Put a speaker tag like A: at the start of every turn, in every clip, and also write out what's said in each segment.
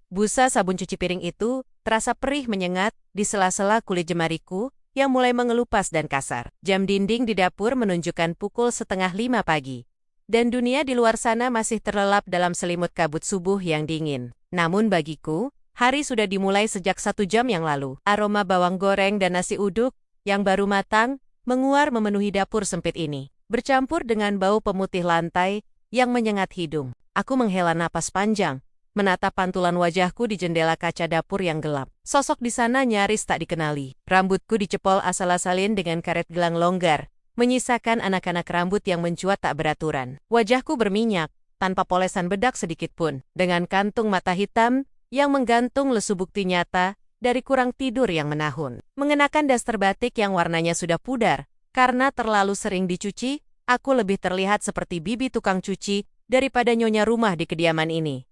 A: Busa sabun cuci piring itu terasa perih menyengat di sela-sela kulit jemariku yang mulai mengelupas dan kasar. Jam dinding di dapur menunjukkan pukul 4:30 pagi. Dan dunia di luar sana masih terlelap dalam selimut kabut subuh yang dingin. Namun bagiku, hari sudah dimulai sejak 1 jam yang lalu. Aroma bawang goreng dan nasi uduk yang baru matang menguar memenuhi dapur sempit ini. Bercampur dengan bau pemutih lantai yang menyengat hidung. Aku menghela napas panjang, menatap pantulan wajahku di jendela kaca dapur yang gelap. Sosok di sana nyaris tak dikenali. Rambutku dicepol asal-asalin dengan karet gelang longgar, menyisakan anak-anak rambut yang mencuat tak beraturan. Wajahku berminyak, tanpa polesan bedak sedikit pun, dengan kantung mata hitam yang menggantung lesu bukti nyata dari kurang tidur yang menahun. Mengenakan daster batik yang warnanya sudah pudar, karena terlalu sering dicuci, aku lebih terlihat seperti bibi tukang cuci daripada nyonya rumah di kediaman ini.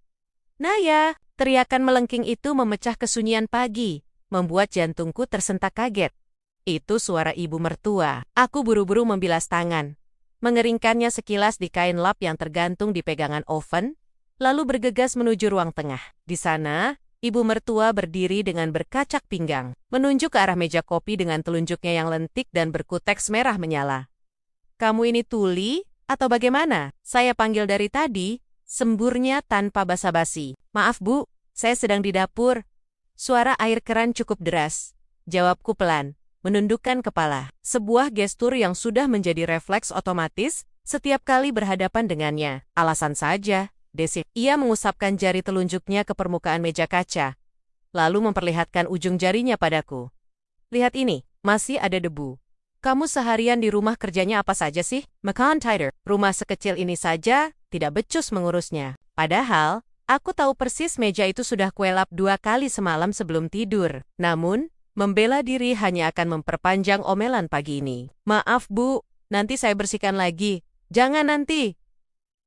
A: Naya, teriakan melengking itu memecah kesunyian pagi, membuat jantungku tersentak kaget. Itu suara ibu mertua. Aku buru-buru membilas tangan, mengeringkannya sekilas di kain lap yang tergantung di pegangan oven, lalu bergegas menuju ruang tengah. Di sana, ibu mertua berdiri dengan berkacak pinggang, menunjuk ke arah meja kopi dengan telunjuknya yang lentik dan berkuteks merah menyala. "Kamu ini tuli, atau bagaimana?" Saya panggil dari tadi, semburnya tanpa basa-basi. "Maaf Bu, saya sedang di dapur." Suara air keran cukup deras. Jawabku pelan, menundukkan kepala. Sebuah gestur yang sudah menjadi refleks otomatis setiap kali berhadapan dengannya. "Alasan saja," desik. Ia mengusapkan jari telunjuknya ke permukaan meja kaca, lalu memperlihatkan ujung jarinya padaku. "Lihat ini, masih ada debu. Kamu seharian di rumah kerjanya apa saja sih? McIntyre, rumah sekecil ini saja tidak becus mengurusnya. Padahal, aku tahu persis meja itu sudah kuelap 2 kali semalam sebelum tidur. Namun, membela diri hanya akan memperpanjang omelan pagi ini. Maaf Bu, nanti saya bersihkan lagi." "Jangan nanti.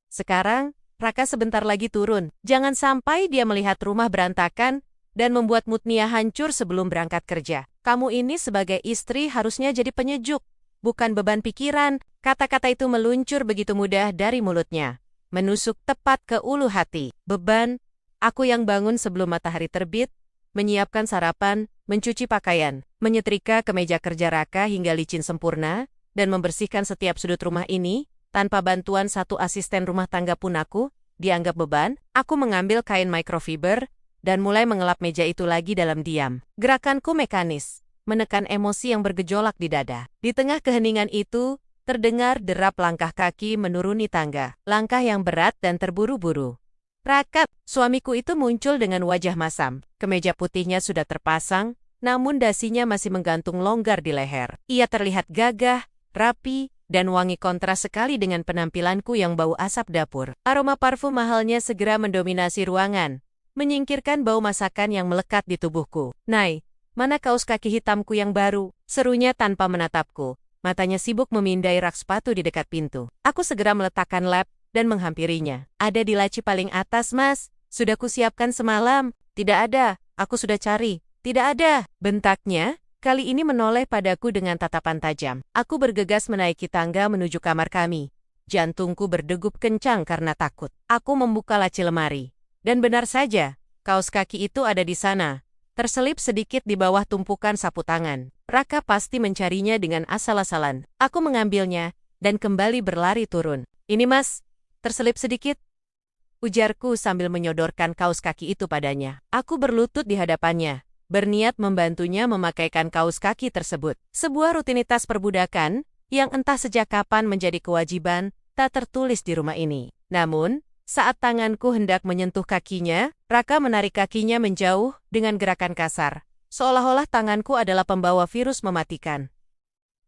A: Sekarang, Raka sebentar lagi turun. Jangan sampai dia melihat rumah berantakan dan membuat moodnya hancur sebelum berangkat kerja. Kamu ini sebagai istri harusnya jadi penyejuk, bukan beban pikiran." Kata-kata itu meluncur begitu mudah dari mulutnya, menusuk tepat ke ulu hati. Beban, aku yang bangun sebelum matahari terbit, menyiapkan sarapan, mencuci pakaian, menyetrika kemeja kerja Raka hingga licin sempurna, dan membersihkan setiap sudut rumah ini, tanpa bantuan satu asisten rumah tangga pun aku dianggap beban. Aku mengambil kain microfiber dan mulai mengelap meja itu lagi dalam diam. Gerakanku mekanis, menekan emosi yang bergejolak di dada. Di tengah keheningan itu, terdengar derap langkah kaki menuruni tangga. Langkah yang berat dan terburu-buru. Rakat, suamiku itu muncul dengan wajah masam. Kemeja putihnya sudah terpasang, namun dasinya masih menggantung longgar di leher. Ia terlihat gagah, rapi, dan wangi kontras sekali dengan penampilanku yang bau asap dapur. Aroma parfum mahalnya segera mendominasi ruangan, menyingkirkan bau masakan yang melekat di tubuhku. "Nay, mana kaos kaki hitamku yang baru?" serunya tanpa menatapku. Matanya sibuk memindai rak sepatu di dekat pintu. Aku segera meletakkan lap dan menghampirinya. "Ada di laci paling atas, Mas. Sudah kusiapkan semalam." "Tidak ada, aku sudah cari." "Tidak ada," bentaknya. Kali ini menoleh padaku dengan tatapan tajam. Aku bergegas menaiki tangga menuju kamar kami. Jantungku berdegup kencang karena takut. Aku membuka laci lemari. Dan benar saja, kaos kaki itu ada di sana, terselip sedikit di bawah tumpukan sapu tangan. Raka pasti mencarinya dengan asal-asalan. Aku mengambilnya dan kembali berlari turun. "Ini Mas, terselip sedikit," ujarku sambil menyodorkan kaos kaki itu padanya. Aku berlutut di hadapannya, berniat membantunya memakaikan kaos kaki tersebut. Sebuah rutinitas perbudakan yang entah sejak kapan menjadi kewajiban tak tertulis di rumah ini. Namun, saat tanganku hendak menyentuh kakinya, Raka menarik kakinya menjauh dengan gerakan kasar, seolah-olah tanganku adalah pembawa virus mematikan.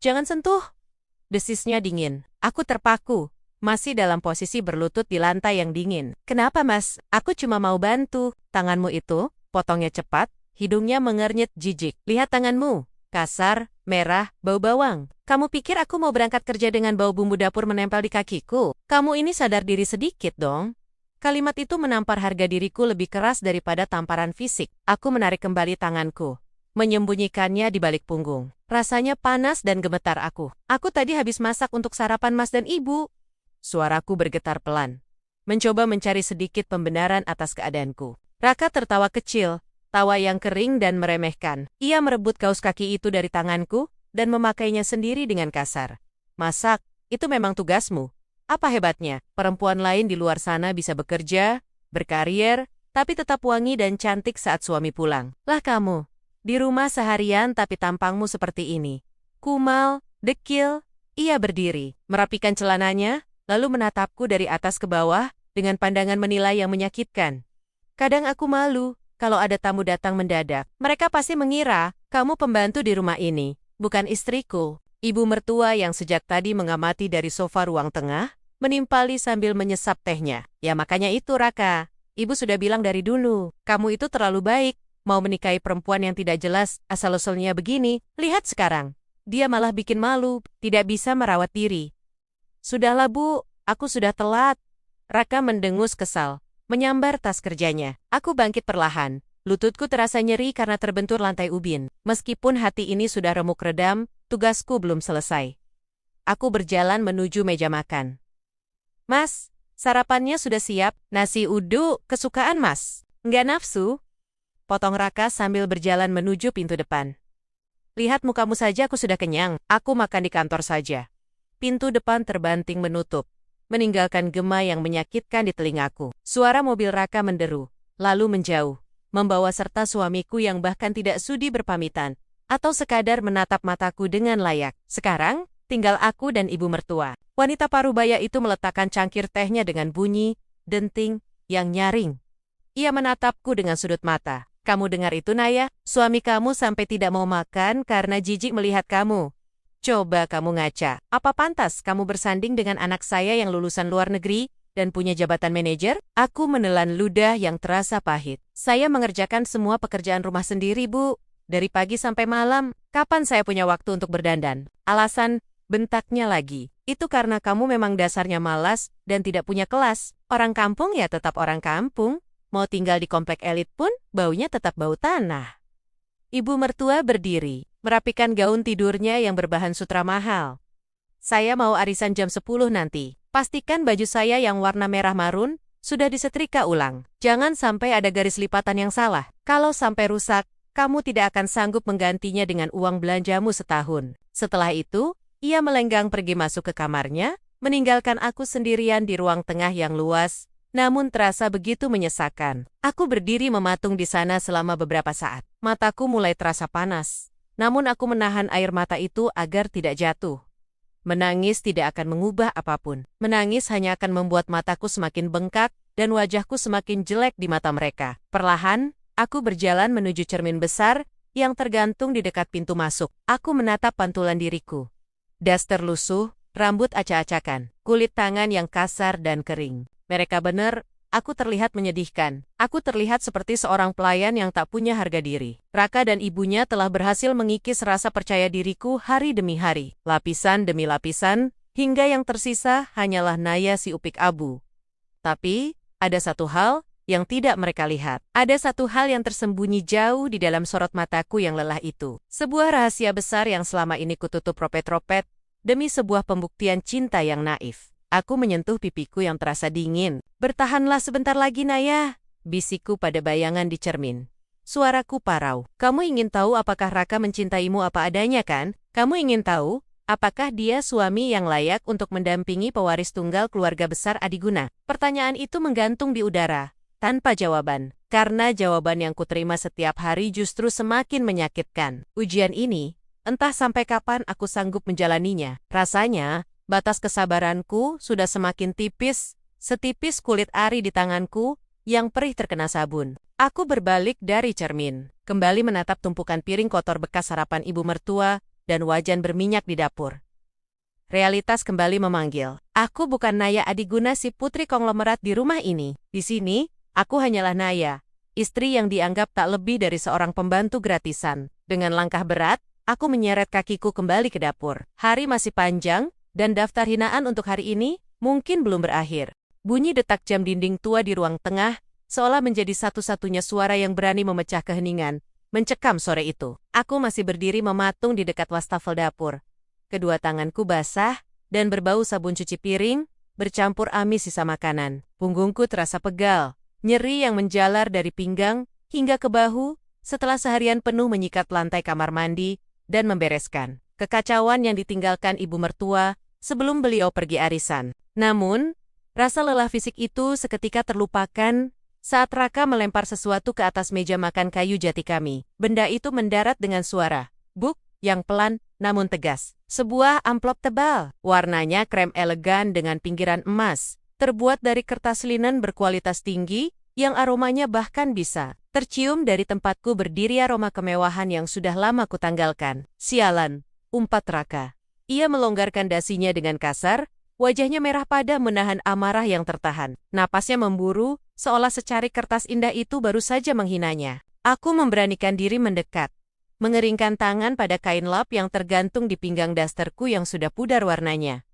A: "Jangan sentuh," desisnya dingin. Aku terpaku, masih dalam posisi berlutut di lantai yang dingin. "Kenapa Mas? Aku cuma mau bantu." "Tanganmu itu," potongnya cepat, hidungnya mengernyit jijik. "Lihat tanganmu, kasar, merah, bau bawang. Kamu pikir aku mau berangkat kerja dengan bau bumbu dapur menempel di kakiku? Kamu ini sadar diri sedikit dong." Kalimat itu menampar harga diriku lebih keras daripada tamparan fisik. Aku menarik kembali tanganku, menyembunyikannya di balik punggung. Rasanya panas dan gemetar aku. "Aku tadi habis masak untuk sarapan Mas dan Ibu." Suaraku bergetar pelan, mencoba mencari sedikit pembenaran atas keadaanku. Raka tertawa kecil, tawa yang kering dan meremehkan. Ia merebut kaos kaki itu dari tanganku dan memakainya sendiri dengan kasar. Masak, itu memang tugasmu. Apa hebatnya? Perempuan lain di luar sana bisa bekerja, berkarier, tapi tetap wangi dan cantik saat suami pulang. Lah kamu, di rumah seharian tapi tampangmu seperti ini. Kumal, dekil. Ia berdiri, merapikan celananya, lalu menatapku dari atas ke bawah, dengan pandangan menilai yang menyakitkan. Kadang aku malu, kalau ada tamu datang mendadak. Mereka pasti mengira, kamu pembantu di rumah ini, bukan istriku. Ibu mertua yang sejak tadi mengamati dari sofa ruang tengah, menimpali sambil menyesap tehnya. Ya makanya itu Raka, ibu sudah bilang dari dulu, kamu itu terlalu baik, mau menikahi perempuan yang tidak jelas, asal-usulnya begini, lihat sekarang. Dia malah bikin malu, tidak bisa merawat diri. Sudahlah Bu, aku sudah telat. Raka mendengus kesal, menyambar tas kerjanya. Aku bangkit perlahan. Lututku terasa nyeri karena terbentur lantai ubin. Meskipun hati ini sudah remuk redam, tugasku belum selesai. Aku berjalan menuju meja makan. Mas, sarapannya sudah siap, nasi uduk, kesukaan Mas. Nggak nafsu? Potong Raka sambil berjalan menuju pintu depan. Lihat mukamu saja aku sudah kenyang, aku makan di kantor saja. Pintu depan terbanting menutup, meninggalkan gema yang menyakitkan di telingaku. Suara mobil Raka menderu, lalu menjauh, membawa serta suamiku yang bahkan tidak sudi berpamitan, atau sekadar menatap mataku dengan layak. Sekarang, tinggal aku dan ibu mertua. Wanita parubaya itu meletakkan cangkir tehnya dengan bunyi, denting, yang nyaring. Ia menatapku dengan sudut mata. Kamu dengar itu Naya? Suami kamu sampai tidak mau makan karena jijik melihat kamu. Coba kamu ngaca. Apa pantas kamu bersanding dengan anak saya yang lulusan luar negeri dan punya jabatan manajer? Aku menelan ludah yang terasa pahit. Saya mengerjakan semua pekerjaan rumah sendiri, Bu. Dari pagi sampai malam. Kapan saya punya waktu untuk berdandan? Alasan, bentaknya lagi. Itu karena kamu memang dasarnya malas dan tidak punya kelas. Orang kampung ya tetap orang kampung. Mau tinggal di komplek elit pun, baunya tetap bau tanah. Ibu mertua berdiri, merapikan gaun tidurnya yang berbahan sutra mahal. Saya mau arisan jam 10 nanti. Pastikan baju saya yang warna merah marun sudah disetrika ulang. Jangan sampai ada garis lipatan yang salah. Kalau sampai rusak, kamu tidak akan sanggup menggantinya dengan uang belanjamu setahun. Setelah itu, ia melenggang pergi masuk ke kamarnya, meninggalkan aku sendirian di ruang tengah yang luas, namun terasa begitu menyesakan. Aku berdiri mematung di sana selama beberapa saat. Mataku mulai terasa panas. Namun aku menahan air mata itu agar tidak jatuh. Menangis tidak akan mengubah apapun. Menangis hanya akan membuat mataku semakin bengkak dan wajahku semakin jelek di mata mereka. Perlahan, aku berjalan menuju cermin besar yang tergantung di dekat pintu masuk. Aku menatap pantulan diriku. Daster lusuh, rambut acak-acakan, kulit tangan yang kasar dan kering. Mereka benar, aku terlihat menyedihkan. Aku terlihat seperti seorang pelayan yang tak punya harga diri. Raka dan ibunya telah berhasil mengikis rasa percaya diriku hari demi hari. Lapisan demi lapisan, hingga yang tersisa hanyalah Naya si upik abu. Tapi, ada satu hal yang tidak mereka lihat. Ada satu hal yang tersembunyi jauh di dalam sorot mataku yang lelah itu. Sebuah rahasia besar yang selama ini kututup ropet-ropet, demi sebuah pembuktian cinta yang naif. Aku menyentuh pipiku yang terasa dingin. Bertahanlah sebentar lagi Naya, bisikku pada bayangan di cermin. Suaraku parau. Kamu ingin tahu apakah Raka mencintaimu apa adanya kan? Kamu ingin tahu apakah dia suami yang layak untuk mendampingi pewaris tunggal keluarga besar Adiguna? Pertanyaan itu menggantung di udara, tanpa jawaban. Karena jawaban yang kuterima setiap hari justru semakin menyakitkan. Ujian ini, entah sampai kapan aku sanggup menjalaninya. Rasanya, batas kesabaranku sudah semakin tipis, setipis kulit ari di tanganku yang perih terkena sabun. Aku berbalik dari cermin, kembali menatap tumpukan piring kotor bekas sarapan ibu mertua dan wajan berminyak di dapur. Realitas kembali memanggil. Aku bukan Naya Adiguna si putri konglomerat di rumah ini. Di sini, aku hanyalah Naya, istri yang dianggap tak lebih dari seorang pembantu gratisan. Dengan langkah berat, aku menyeret kakiku kembali ke dapur. Hari masih panjang, dan daftar hinaan untuk hari ini mungkin belum berakhir. Bunyi detak jam dinding tua di ruang tengah, seolah menjadi satu-satunya suara yang berani memecah keheningan, mencekam sore itu. Aku masih berdiri mematung di dekat wastafel dapur. Kedua tanganku basah, dan berbau sabun cuci piring, bercampur amis sisa makanan. Punggungku terasa pegal, Nyeri yang menjalar dari pinggang hingga ke bahu setelah seharian penuh menyikat lantai kamar mandi dan membereskan kekacauan yang ditinggalkan ibu mertua sebelum beliau pergi arisan. Namun, rasa lelah fisik itu seketika terlupakan saat Raka melempar sesuatu ke atas meja makan kayu jati kami. Benda itu mendarat dengan suara buk yang pelan namun tegas. Sebuah amplop tebal, warnanya krem elegan dengan pinggiran emas, terbuat dari kertas linen berkualitas tinggi yang aromanya bahkan bisa tercium dari tempatku berdiri, aroma kemewahan yang sudah lama kutanggalkan. Sialan, umpat Raka. Ia melonggarkan dasinya dengan kasar, wajahnya merah pada menahan amarah yang tertahan. Napasnya memburu, seolah secari kertas indah itu baru saja menghinanya. Aku memberanikan diri mendekat, mengeringkan tangan pada kain lap yang tergantung di pinggang dasterku yang sudah pudar warnanya.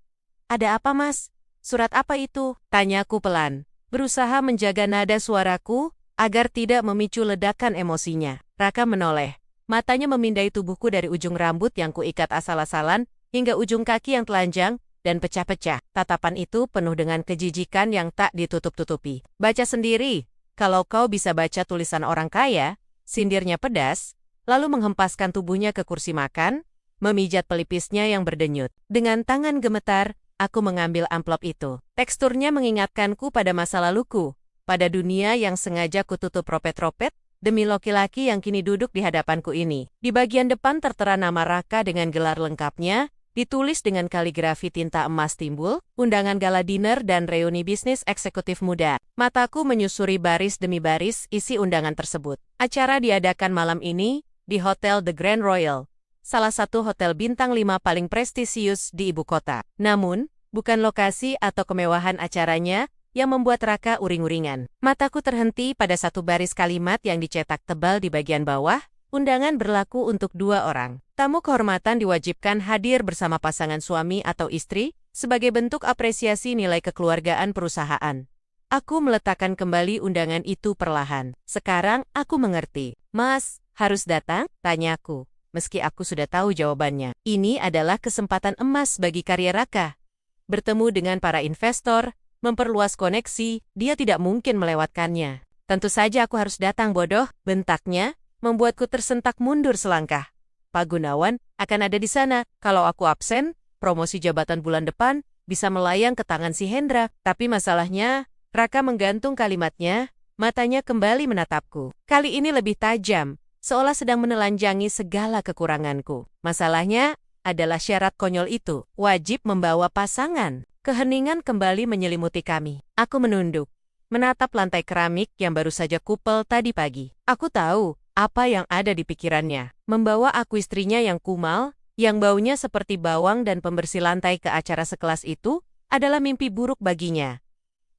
A: "Ada apa, Mas? Surat apa itu?" tanyaku pelan, berusaha menjaga nada suaraku agar tidak memicu ledakan emosinya. Raka menoleh, matanya memindai tubuhku dari ujung rambut yang kuikat asal-asalan hingga ujung kaki yang telanjang dan pecah-pecah. Tatapan itu penuh dengan kejijikan yang tak ditutup-tutupi. "Baca sendiri, kalau kau bisa baca tulisan orang kaya," sindirnya pedas, lalu menghempaskan tubuhnya ke kursi makan, memijat pelipisnya yang berdenyut. Dengan tangan gemetar, aku mengambil amplop itu. Teksturnya mengingatkanku pada masa laluku, pada dunia yang sengaja kututup ropet-ropet demi laki-laki yang kini duduk di hadapanku ini. Di bagian depan tertera nama Raka dengan gelar lengkapnya, ditulis dengan kaligrafi tinta emas timbul, undangan gala dinner dan reuni bisnis eksekutif muda. Mataku menyusuri baris demi baris isi undangan tersebut. Acara diadakan malam ini di Hotel The Grand Royal, salah satu hotel bintang 5 paling prestisius di ibu kota. Namun, bukan lokasi atau kemewahan acaranya yang membuat Raka uring-uringan. Mataku terhenti pada satu baris kalimat yang dicetak tebal di bagian bawah. Undangan berlaku untuk 2 orang. Tamu kehormatan diwajibkan hadir bersama pasangan suami atau istri sebagai bentuk apresiasi nilai kekeluargaan perusahaan. Aku meletakkan kembali undangan itu perlahan. Sekarang aku mengerti. "Mas, harus datang?" tanyaku, meski aku sudah tahu jawabannya. Ini adalah kesempatan emas bagi karya Raka. Bertemu dengan para investor, memperluas koneksi, dia tidak mungkin melewatkannya. "Tentu saja aku harus datang, bodoh," bentaknya, membuatku tersentak mundur selangkah. "Pak Gunawan akan ada di sana. Kalau aku absen, promosi jabatan bulan depan bisa melayang ke tangan si Hendra." Tapi masalahnya, Raka menggantung kalimatnya, matanya kembali menatapku. Kali ini lebih tajam, seolah sedang menelanjangi segala kekuranganku. Masalahnya adalah syarat konyol itu, wajib membawa pasangan. Keheningan kembali menyelimuti kami. Aku menunduk, menatap lantai keramik yang baru saja kupel tadi pagi. Aku tahu apa yang ada di pikirannya. Membawa aku istrinya yang kumal, yang baunya seperti bawang dan pembersih lantai ke acara sekelas itu, adalah mimpi buruk baginya.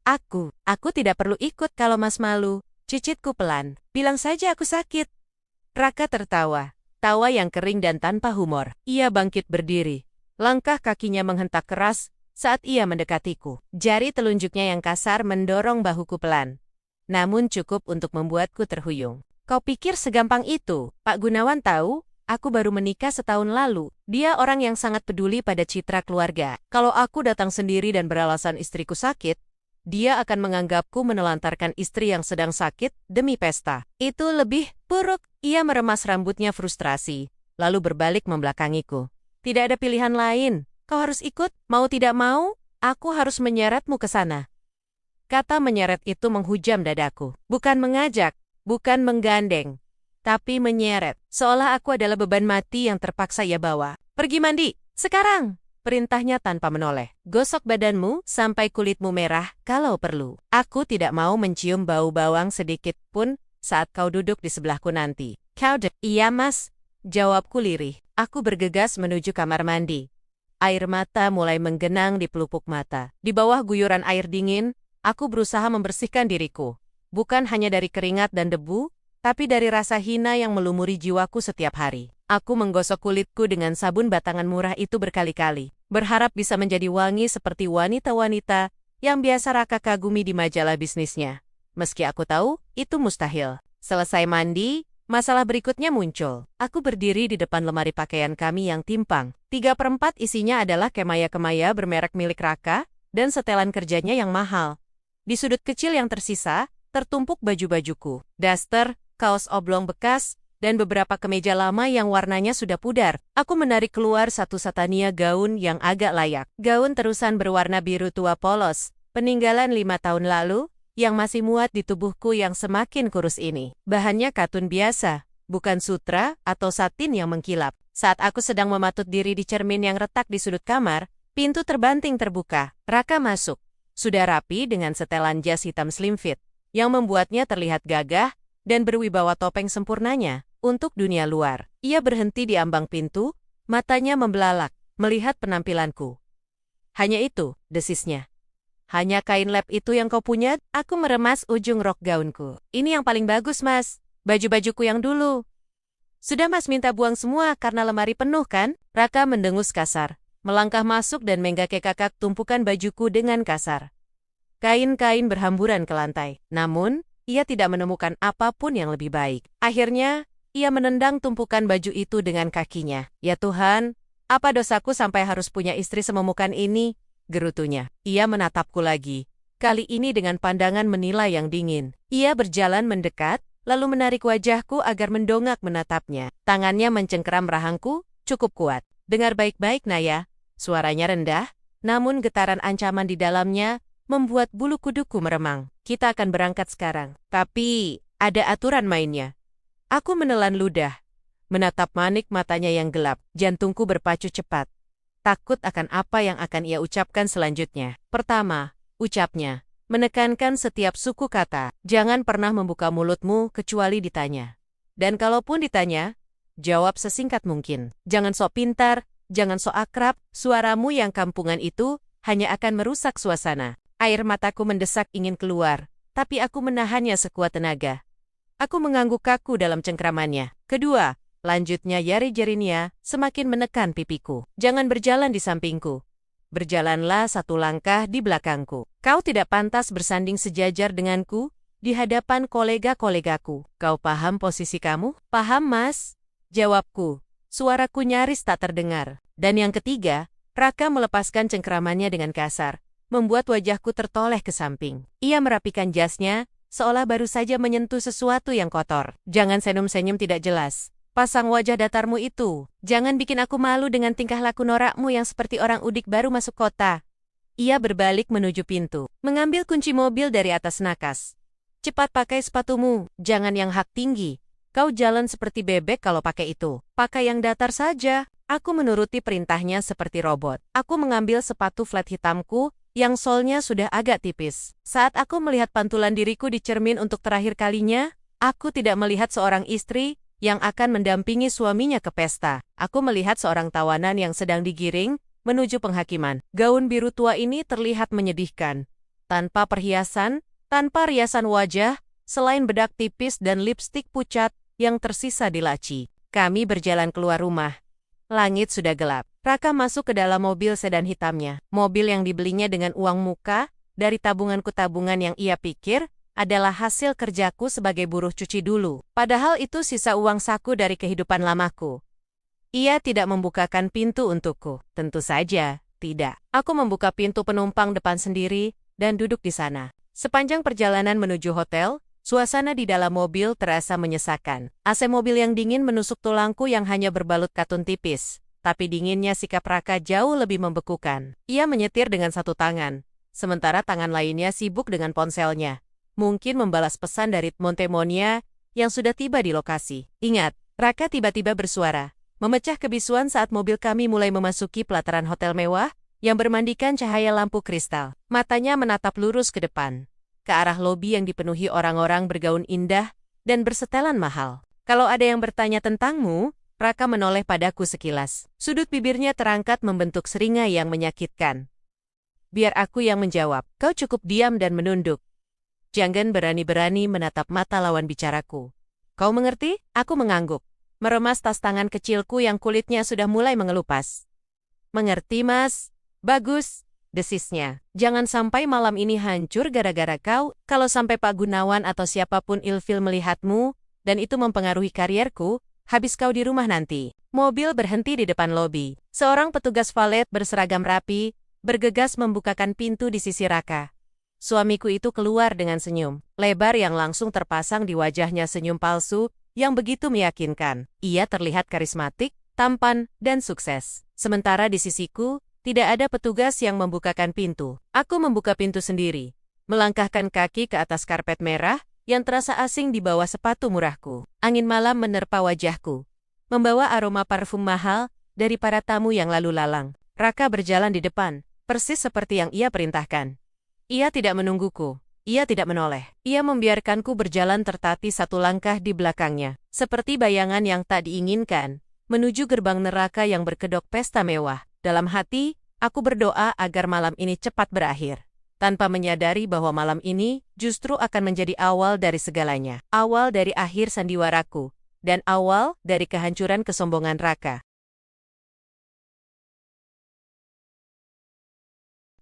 A: Aku tidak perlu ikut kalau Mas malu, cicitku pelan. "Bilang saja aku sakit." Raka tertawa, tawa yang kering dan tanpa humor. Ia bangkit berdiri. Langkah kakinya menghentak keras saat ia mendekatiku. Jari telunjuknya yang kasar mendorong bahuku pelan, namun cukup untuk membuatku terhuyung. "Kau pikir segampang itu? Pak Gunawan tahu, aku baru menikah setahun lalu. Dia orang yang sangat peduli pada citra keluarga. Kalau aku datang sendiri dan beralasan istriku sakit, dia akan menganggapku menelantarkan istri yang sedang sakit demi pesta. Itu lebih buruk." Ia meremas rambutnya frustrasi, lalu berbalik membelakangiku. "Tidak ada pilihan lain. Kau harus ikut, mau tidak mau, aku harus menyeretmu ke sana." Kata menyeret itu menghujam dadaku. Bukan mengajak, bukan menggandeng, tapi menyeret, seolah aku adalah beban mati yang terpaksa ia bawa. "Pergi mandi, sekarang!" perintahnya tanpa menoleh. "Gosok badanmu sampai kulitmu merah kalau perlu. Aku tidak mau mencium bau bawang sedikit pun saat kau duduk di sebelahku nanti." "Iya, Mas," jawabku lirih. Aku bergegas menuju kamar mandi. Air mata mulai menggenang di pelupuk mata. Di bawah guyuran air dingin, aku berusaha membersihkan diriku. Bukan hanya dari keringat dan debu, tapi dari rasa hina yang melumuri jiwaku setiap hari. Aku menggosok kulitku dengan sabun batangan murah itu berkali-kali, berharap bisa menjadi wangi seperti wanita-wanita yang biasa Raka kagumi di majalah bisnisnya. Meski aku tahu, itu mustahil. Selesai mandi, masalah berikutnya muncul. Aku berdiri di depan lemari pakaian kami yang timpang. 3/4 isinya adalah kemaya-kemaya bermerek milik Raka, dan setelan kerjanya yang mahal. Di sudut kecil yang tersisa, tertumpuk baju-bajuku, daster, kaos oblong bekas, dan beberapa kemeja lama yang warnanya sudah pudar. Aku menarik keluar satu satania gaun yang agak layak. Gaun terusan berwarna biru tua polos, peninggalan 5 tahun lalu, yang masih muat di tubuhku yang semakin kurus ini. Bahannya katun biasa, bukan sutra atau satin yang mengkilap. Saat aku sedang mematut diri di cermin yang retak di sudut kamar, pintu terbanting terbuka. Raka masuk. Sudah rapi dengan setelan jas hitam slim fit, yang membuatnya terlihat gagah dan berwibawa topeng sempurnanya untuk dunia luar. Ia berhenti di ambang pintu, matanya membelalak, melihat penampilanku. Hanya itu, desisnya. Hanya kain lap itu yang kau punya? Aku meremas ujung rok gaunku. Ini yang paling bagus, Mas. Baju-bajuku yang dulu. Sudah Mas minta buang semua karena lemari penuh kan? Raka mendengus kasar, melangkah masuk dan menggakek-gakek tumpukan bajuku dengan kasar. Kain-kain berhamburan ke lantai. Namun, ia tidak menemukan apapun yang lebih baik. Akhirnya, ia menendang tumpukan baju itu dengan kakinya. Ya Tuhan, apa dosaku sampai harus punya istri sememukan ini? Gerutunya. Ia menatapku lagi. Kali ini dengan pandangan menilai yang dingin. Ia berjalan mendekat, lalu menarik wajahku agar mendongak menatapnya. Tangannya mencengkeram rahangku, cukup kuat. Dengar baik-baik, Naya. Suaranya rendah, namun getaran ancaman di dalamnya membuat bulu kuduku meremang. Kita akan berangkat sekarang. Tapi, ada aturan mainnya. Aku menelan ludah. Menatap manik matanya yang gelap. Jantungku berpacu cepat. Takut akan apa yang akan ia ucapkan selanjutnya. Pertama, ucapnya. Menekankan setiap suku kata. Jangan pernah membuka mulutmu kecuali ditanya. Dan kalaupun ditanya, jawab sesingkat mungkin. Jangan sok pintar, jangan sok akrab. Suaramu yang kampungan itu hanya akan merusak suasana. Air mataku mendesak ingin keluar, tapi aku menahannya sekuat tenaga. Aku mengangguk kaku dalam cengkramannya. Kedua, lanjutnya Yari Jerinia, semakin menekan pipiku. Jangan berjalan di sampingku. Berjalanlah satu langkah di belakangku. Kau tidak pantas bersanding sejajar denganku di hadapan kolega-kolegaku. Kau paham posisi kamu? Paham, Mas? Jawabku. Suaraku nyaris tak terdengar. Dan yang ketiga, Raka melepaskan cengkramannya dengan kasar, membuat wajahku tertoleh ke samping. Ia merapikan jasnya, seolah baru saja menyentuh sesuatu yang kotor. Jangan senyum-senyum tidak jelas. Pasang wajah datarmu itu. Jangan bikin aku malu dengan tingkah laku norakmu yang seperti orang udik baru masuk kota. Ia berbalik menuju pintu, mengambil kunci mobil dari atas nakas. Cepat pakai sepatumu, jangan yang hak tinggi. Kau jalan seperti bebek kalau pakai itu. Pakai yang datar saja. Aku menuruti perintahnya seperti robot. Aku mengambil sepatu flat hitamku, yang solnya sudah agak tipis. Saat aku melihat pantulan diriku di cermin untuk terakhir kalinya, aku tidak melihat seorang istri yang akan mendampingi suaminya ke pesta. Aku melihat seorang tawanan yang sedang digiring menuju penghakiman. Gaun biru tua ini terlihat menyedihkan. Tanpa perhiasan, tanpa riasan wajah, selain bedak tipis dan lipstik pucat yang tersisa di laci. Kami berjalan keluar rumah. Langit sudah gelap. Raka masuk ke dalam mobil sedan hitamnya. Mobil yang dibelinya dengan uang muka, dari tabungan-tabungan yang ia pikir adalah hasil kerjaku sebagai buruh cuci dulu. Padahal itu sisa uang saku dari kehidupan lamaku. Ia tidak membukakan pintu untukku. Tentu saja, tidak. Aku membuka pintu penumpang depan sendiri dan duduk di sana. Sepanjang perjalanan menuju hotel, suasana di dalam mobil terasa menyesakan. AC mobil yang dingin menusuk tulangku yang hanya berbalut katun tipis. Tapi dinginnya sikap Raka jauh lebih membekukan. Ia menyetir dengan satu tangan, sementara tangan lainnya sibuk dengan ponselnya. Mungkin membalas pesan dari Montemonia yang sudah tiba di lokasi. Ingat, Raka tiba-tiba bersuara, memecah kebisuan saat mobil kami mulai memasuki pelataran hotel mewah yang bermandikan cahaya lampu kristal. Matanya menatap lurus ke depan, ke arah lobi yang dipenuhi orang-orang bergaun indah dan bersetelan mahal. Kalau ada yang bertanya tentangmu, Raka menoleh padaku sekilas. Sudut bibirnya terangkat membentuk seringai yang menyakitkan. Biar aku yang menjawab. Kau cukup diam dan menunduk. Jangan berani-berani menatap mata lawan bicaraku. Kau mengerti? Aku mengangguk, meremas tas tangan kecilku yang kulitnya sudah mulai mengelupas. Mengerti, Mas? Bagus, desisnya. Jangan sampai malam ini hancur gara-gara kau. Kalau sampai Pak Gunawan atau siapapun ilfil melihatmu, dan itu mempengaruhi karierku, habis kau di rumah nanti. Mobil berhenti di depan lobi. Seorang petugas valet berseragam rapi, bergegas membukakan pintu di sisi Raka. Suamiku itu keluar dengan senyum lebar yang langsung terpasang di wajahnya, senyum palsu yang begitu meyakinkan. Ia terlihat karismatik, tampan, dan sukses. Sementara di sisiku, tidak ada petugas yang membukakan pintu. Aku membuka pintu sendiri, melangkahkan kaki ke atas karpet merah yang terasa asing di bawah sepatu murahku. Angin malam menerpa wajahku, membawa aroma parfum mahal dari para tamu yang lalu lalang. Raka berjalan di depan, persis seperti yang ia perintahkan. Ia tidak menungguku. Ia tidak menoleh. Ia membiarkanku berjalan tertati satu langkah di belakangnya, seperti bayangan yang tak diinginkan, menuju gerbang neraka yang berkedok pesta mewah. Dalam hati, aku berdoa agar malam ini cepat berakhir, tanpa menyadari bahwa malam ini justru akan menjadi awal dari segalanya. Awal dari akhir sandiwaraku, dan awal dari kehancuran kesombongan Raka.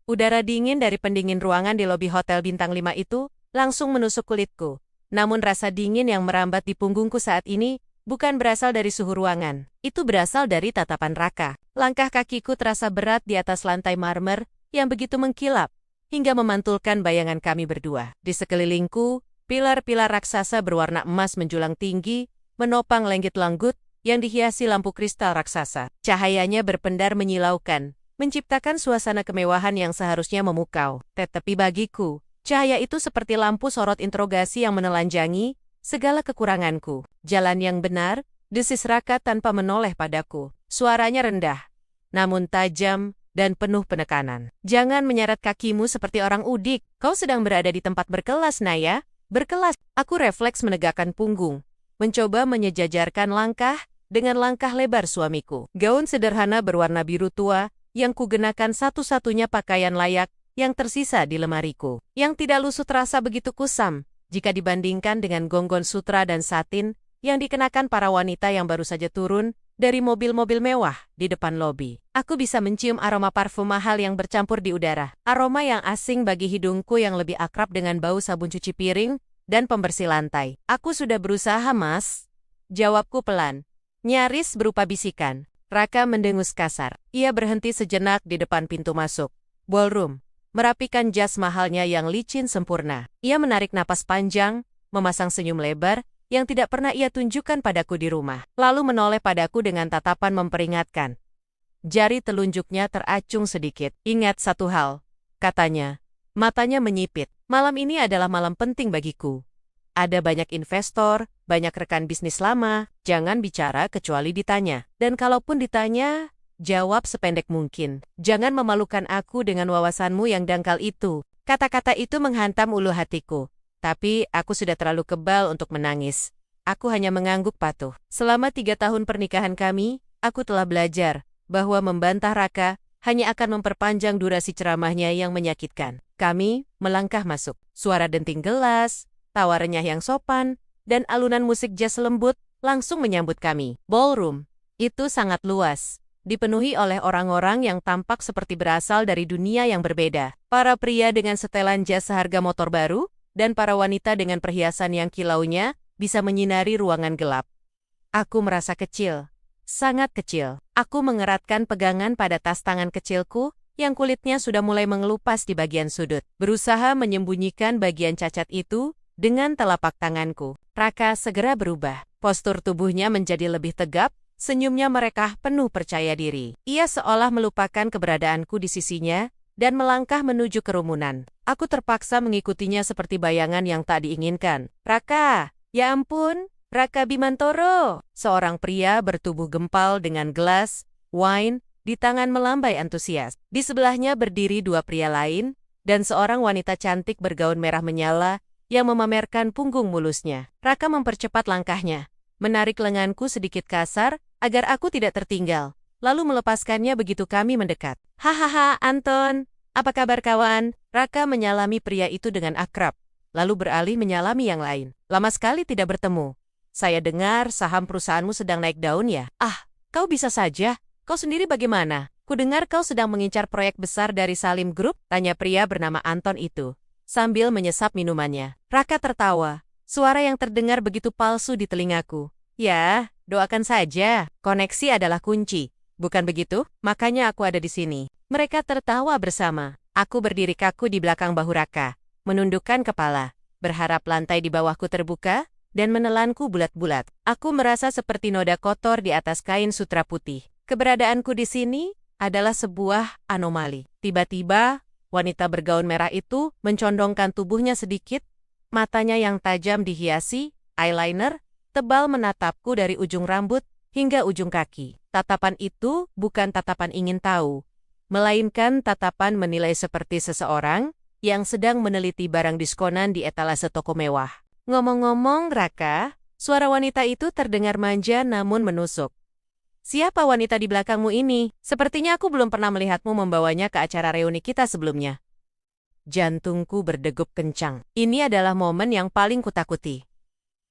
A: Udara dingin dari pendingin ruangan di lobi Hotel Bintang 5 itu langsung menusuk kulitku. Namun rasa dingin yang merambat di punggungku saat ini bukan berasal dari suhu ruangan. Itu berasal dari tatapan Raka. Langkah kakiku terasa berat di atas lantai marmer yang begitu mengkilap, hingga memantulkan bayangan kami berdua. Di sekelilingku, pilar-pilar raksasa berwarna emas menjulang tinggi, menopang lenggit langgut yang dihiasi lampu kristal raksasa. Cahayanya berpendar menyilaukan, menciptakan suasana kemewahan yang seharusnya memukau. Tetapi bagiku, cahaya itu seperti lampu sorot interogasi yang menelanjangi segala kekuranganku. Jalan yang benar, desis Raka tanpa menoleh padaku. Suaranya rendah, namun tajam dan penuh penekanan. Jangan menyeret kakimu seperti orang udik. Kau sedang berada di tempat berkelas, Naya. Berkelas. Aku refleks menegakkan punggung, mencoba menyejajarkan langkah dengan langkah lebar suamiku. Gaun sederhana berwarna biru tua yang kugenakan satu-satunya pakaian layak yang tersisa di lemariku, yang tidak lusuh terasa begitu kusam jika dibandingkan dengan gonggon sutra dan satin yang dikenakan para wanita yang baru saja turun dari mobil-mobil mewah di depan lobi. Aku bisa mencium aroma parfum mahal yang bercampur di udara, aroma yang asing bagi hidungku yang lebih akrab dengan bau sabun cuci piring dan pembersih lantai. Aku sudah berusaha, Mas. Jawabku pelan, nyaris berupa bisikan. Raka mendengus kasar. Ia berhenti sejenak di depan pintu masuk ballroom, merapikan jas mahalnya yang licin sempurna. Ia menarik napas panjang, memasang senyum lebar yang tidak pernah ia tunjukkan padaku di rumah. Lalu menoleh padaku dengan tatapan memperingatkan. Jari telunjuknya teracung sedikit. Ingat satu hal, katanya. Matanya menyipit. Malam ini adalah malam penting bagiku. Ada banyak investor, banyak rekan bisnis lama, jangan bicara kecuali ditanya. Dan kalaupun ditanya, jawab sependek mungkin. Jangan memalukan aku dengan wawasanmu yang dangkal itu. Kata-kata itu menghantam ulu hatiku. Tapi aku sudah terlalu kebal untuk menangis. Aku hanya mengangguk patuh. Selama 3 tahun pernikahan kami, aku telah belajar bahwa membantah Raka hanya akan memperpanjang durasi ceramahnya yang menyakitkan. Kami melangkah masuk. Suara denting gelas, tawa renyah yang sopan, dan alunan musik jazz lembut langsung menyambut kami. Ballroom itu sangat luas, dipenuhi oleh orang-orang yang tampak seperti berasal dari dunia yang berbeda. Para pria dengan setelan jas seharga motor baru, dan para wanita dengan perhiasan yang kilaunya bisa menyinari ruangan gelap. Aku merasa kecil, sangat kecil. Aku mengeratkan pegangan pada tas tangan kecilku, yang kulitnya sudah mulai mengelupas di bagian sudut. Berusaha menyembunyikan bagian cacat itu dengan telapak tanganku. Raka segera berubah. Postur tubuhnya menjadi lebih tegap, senyumnya merekah penuh percaya diri. Ia seolah melupakan keberadaanku di sisinya, dan melangkah menuju kerumunan. Aku terpaksa mengikutinya seperti bayangan yang tak diinginkan. Raka, ya ampun, Raka Bimantoro. Seorang pria bertubuh gempal dengan gelas wine di tangan melambai antusias. Di sebelahnya berdiri 2 pria lain, dan seorang wanita cantik bergaun merah menyala yang memamerkan punggung mulusnya. Raka mempercepat langkahnya, menarik lenganku sedikit kasar agar aku tidak tertinggal, lalu melepaskannya begitu kami mendekat. Hahaha, Anton, apa kabar kawan? Raka menyalami pria itu dengan akrab, lalu beralih menyalami yang lain. Lama sekali tidak bertemu. Saya dengar saham perusahaanmu sedang naik daun ya? Ah, kau bisa saja. Kau sendiri bagaimana? Kudengar kau sedang mengincar proyek besar dari Salim Group, tanya pria bernama Anton itu, sambil menyesap minumannya. Raka tertawa, suara yang terdengar begitu palsu di telingaku. Ya, doakan saja, koneksi adalah kunci. Bukan begitu? Makanya aku ada di sini. Mereka tertawa bersama. Aku berdiri kaku di belakang bahu Raka, menundukkan kepala, berharap lantai di bawahku terbuka, dan menelanku bulat-bulat. Aku merasa seperti noda kotor di atas kain sutra putih. Keberadaanku di sini adalah sebuah anomali. Tiba-tiba, wanita bergaun merah itu mencondongkan tubuhnya sedikit, matanya yang tajam dihiasi, eyeliner, tebal menatapku dari ujung rambut hingga ujung kaki. Tatapan itu bukan tatapan ingin tahu, melainkan tatapan menilai seperti seseorang yang sedang meneliti barang diskonan di etalase toko mewah. Ngomong-ngomong, Raka, suara wanita itu terdengar manja namun menusuk. Siapa wanita di belakangmu ini? Sepertinya aku belum pernah melihatmu membawanya ke acara reuni kita sebelumnya. Jantungku berdegup kencang. Ini adalah momen yang paling kutakuti.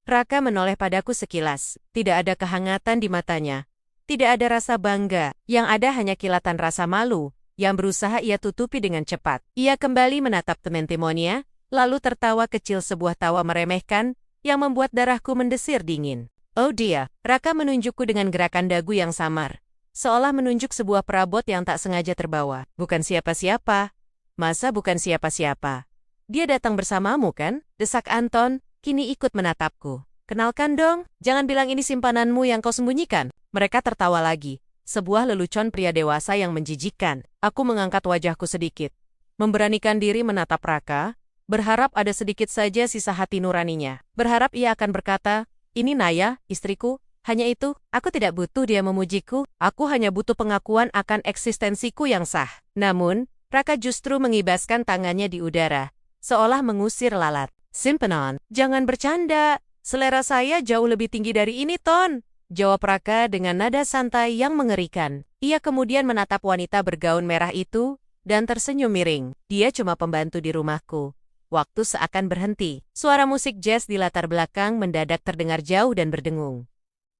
A: Raka menoleh padaku sekilas. Tidak ada kehangatan di matanya. Tidak ada rasa bangga. Yang ada hanya kilatan rasa malu yang berusaha ia tutupi dengan cepat. Ia kembali menatap teman-temannya, lalu tertawa kecil, sebuah tawa meremehkan yang membuat darahku mendesir dingin. Oh dia, Raka menunjukku dengan gerakan dagu yang samar, seolah menunjuk sebuah perabot yang tak sengaja terbawa. Bukan siapa-siapa. Masa bukan siapa-siapa? Dia datang bersamamu kan? Desak Anton, kini ikut menatapku. Kenalkan dong, jangan bilang ini simpananmu yang kau sembunyikan. Mereka tertawa lagi. Sebuah lelucon pria dewasa yang menjijikkan. Aku mengangkat wajahku sedikit, memberanikan diri menatap Raka, berharap ada sedikit saja sisa hati nuraninya. Berharap ia akan berkata, ini Naya, istriku, hanya itu, aku tidak butuh dia memujiku, aku hanya butuh pengakuan akan eksistensiku yang sah. Namun, Raka justru mengibaskan tangannya di udara, seolah mengusir lalat. Simpenon, jangan bercanda, selera saya jauh lebih tinggi dari ini, Ton. Jawab Raka dengan nada santai yang mengerikan. Ia kemudian menatap wanita bergaun merah itu, dan tersenyum miring. Dia cuma pembantu di rumahku. Waktu seakan berhenti. Suara musik jazz di latar belakang mendadak terdengar jauh dan berdengung.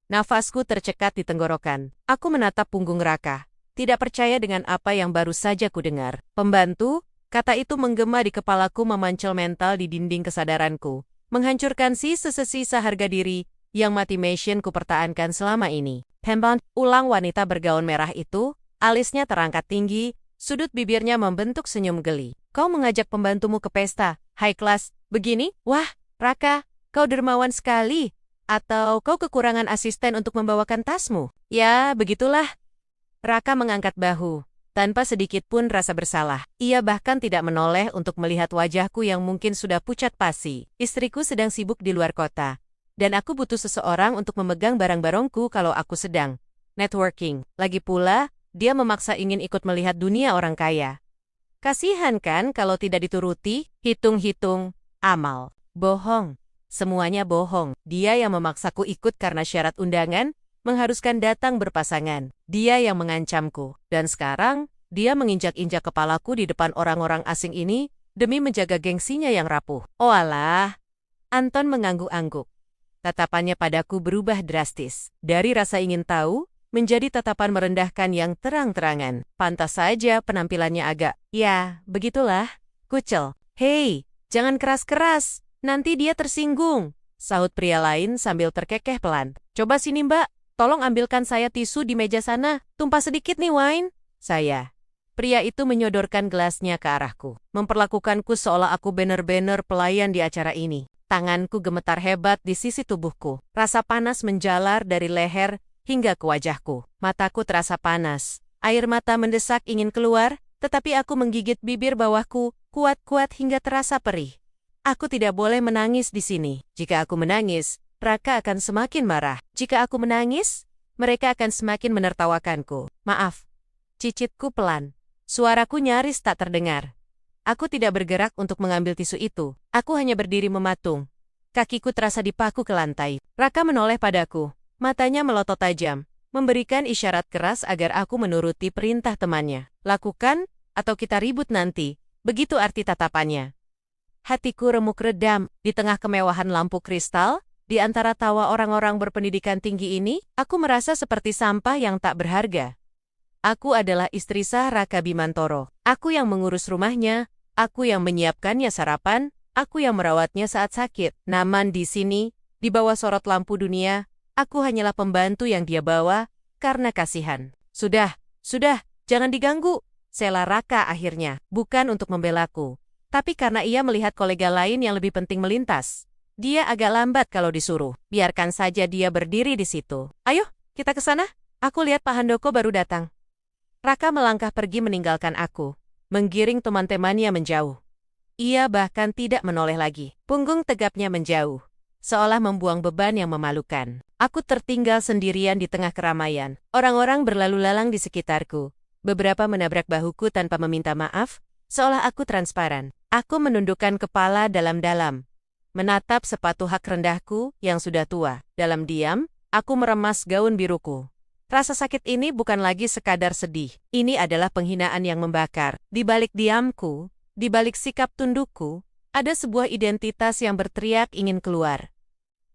A: Nafasku tercekat di tenggorokan. Aku menatap punggung Raka, tidak percaya dengan apa yang baru saja kudengar. Pembantu, kata itu menggema di kepalaku, memancel mental di dinding kesadaranku, menghancurkan sisa harga diri yang mati mesin kupertahankan selama ini. Pembantu, ulang wanita bergaun merah itu, alisnya terangkat tinggi, sudut bibirnya membentuk senyum geli. Kau mengajak pembantumu ke pesta, high class, begini? Wah, Raka, kau dermawan sekali. Atau kau kekurangan asisten untuk membawakan tasmu? Ya, begitulah. Raka mengangkat bahu, tanpa sedikit pun rasa bersalah. Ia bahkan tidak menoleh untuk melihat wajahku yang mungkin sudah pucat pasi. Istriku sedang sibuk di luar kota, dan aku butuh seseorang untuk memegang barang-barangku kalau aku sedang networking. Lagi pula, dia memaksa ingin ikut melihat dunia orang kaya. Kasihan kan kalau tidak dituruti? Hitung-hitung, amal. Bohong. Semuanya bohong. Dia yang memaksaku ikut karena syarat undangan, mengharuskan datang berpasangan. Dia yang mengancamku. Dan sekarang, dia menginjak-injak kepalaku di depan orang-orang asing ini, demi menjaga gengsinya yang rapuh. Oh alah. Anton mengangguk-angguk. Tatapannya padaku berubah drastis. Dari rasa ingin tahu, menjadi tatapan merendahkan yang terang-terangan. Pantas saja penampilannya agak, ya, begitulah, kucel. Hei, jangan keras-keras, nanti dia tersinggung, sahut pria lain sambil terkekeh pelan. Coba sini mbak, tolong ambilkan saya tisu di meja sana, tumpah sedikit nih wine. Saya. Pria itu menyodorkan gelasnya ke arahku, memperlakukanku seolah aku benar-benar pelayan di acara ini. Tanganku gemetar hebat di sisi tubuhku. Rasa panas menjalar dari leher hingga ke wajahku. Mataku terasa panas. Air mata mendesak ingin keluar, tetapi aku menggigit bibir bawahku, kuat-kuat hingga terasa perih. Aku tidak boleh menangis di sini. Jika aku menangis, Raka akan semakin marah. Jika aku menangis, mereka akan semakin menertawakanku. Maaf. Cicitku pelan. Suaraku nyaris tak terdengar. Aku tidak bergerak untuk mengambil tisu itu. Aku hanya berdiri mematung. Kakiku terasa dipaku ke lantai. Raka menoleh padaku. Matanya melotot tajam, memberikan isyarat keras agar aku menuruti perintah temannya. Lakukan, atau kita ribut nanti. Begitu arti tatapannya. Hatiku remuk redam. Di tengah kemewahan lampu kristal, di antara tawa orang-orang berpendidikan tinggi ini, aku merasa seperti sampah yang tak berharga. Aku adalah istri sah Raka Bimantoro. Aku yang mengurus rumahnya, aku yang menyiapkannya sarapan, aku yang merawatnya saat sakit. Namun di sini, di bawah sorot lampu dunia, aku hanyalah pembantu yang dia bawa, karena kasihan. Sudah, jangan diganggu, sela Raka akhirnya, bukan untuk membelaku, Tapi karena ia melihat kolega lain yang lebih penting melintas, dia agak lambat kalau disuruh. Biarkan saja dia berdiri di situ. Ayo, kita ke sana. Aku lihat Pak Handoko baru datang. Raka melangkah pergi meninggalkan aku, menggiring teman-temannya menjauh. Ia bahkan tidak menoleh lagi. Punggung tegapnya menjauh, seolah membuang beban yang memalukan. Aku tertinggal sendirian di tengah keramaian. Orang-orang berlalu lalang di sekitarku. Beberapa menabrak bahuku tanpa meminta maaf, seolah aku transparan. Aku menundukkan kepala dalam-dalam, menatap sepatu hak rendahku yang sudah tua. Dalam diam, aku meremas gaun biruku. Rasa sakit ini bukan lagi sekadar sedih. Ini adalah penghinaan yang membakar. Di balik diamku, di balik sikap tundukku, ada sebuah identitas yang berteriak ingin keluar.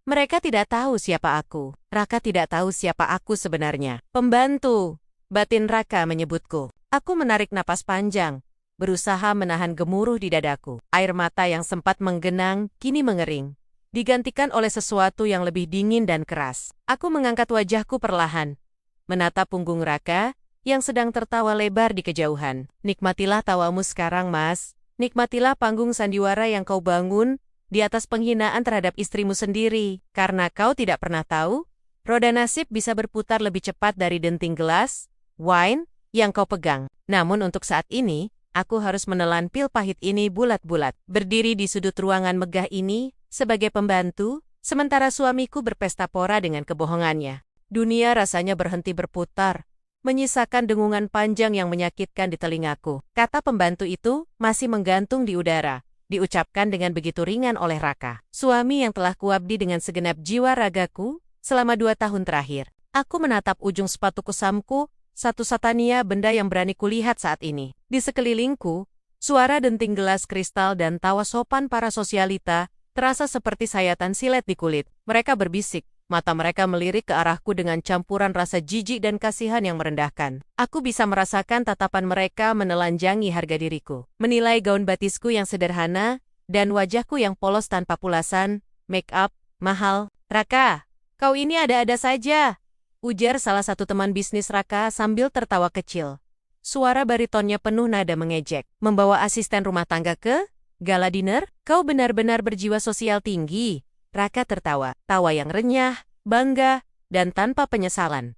A: Mereka tidak tahu siapa aku. Raka tidak tahu siapa aku sebenarnya. Pembantu, batin Raka menyebutku. Aku menarik napas panjang, berusaha menahan gemuruh di dadaku. Air mata yang sempat menggenang, kini mengering, digantikan oleh sesuatu yang lebih dingin dan keras. Aku mengangkat wajahku perlahan, menatap punggung Raka yang sedang tertawa lebar di kejauhan. Nikmatilah tawamu sekarang, Mas. Nikmatilah panggung sandiwara yang kau bangun di atas penghinaan terhadap istrimu sendiri. Karena kau tidak pernah tahu, roda nasib bisa berputar lebih cepat dari denting gelas wine yang kau pegang. Namun untuk saat ini, aku harus menelan pil pahit ini bulat-bulat. Berdiri di sudut ruangan megah ini sebagai pembantu, sementara suamiku berpesta pora dengan kebohongannya. Dunia rasanya berhenti berputar, menyisakan dengungan panjang yang menyakitkan di telingaku. Kata pembantu itu masih menggantung di udara, diucapkan dengan begitu ringan oleh Raka, suami yang telah kuabdi dengan segenap jiwa ragaku selama 2 tahun terakhir. Aku menatap ujung sepatu kusamku, satu-satunya benda yang berani kulihat saat ini. Di sekelilingku, suara denting gelas kristal dan tawa sopan para sosialita terasa seperti sayatan silet di kulit. Mereka berbisik. Mata mereka melirik ke arahku dengan campuran rasa jijik dan kasihan yang merendahkan. Aku bisa merasakan tatapan mereka menelanjangi harga diriku, menilai gaun batisku yang sederhana, dan wajahku yang polos tanpa pulasan, make up, mahal. Raka, kau ini ada-ada saja, ujar salah satu teman bisnis Raka sambil tertawa kecil. Suara baritonnya penuh nada mengejek. Membawa asisten rumah tangga ke gala dinner? Kau benar-benar berjiwa sosial tinggi. Raka tertawa, tawa yang renyah, bangga, dan tanpa penyesalan.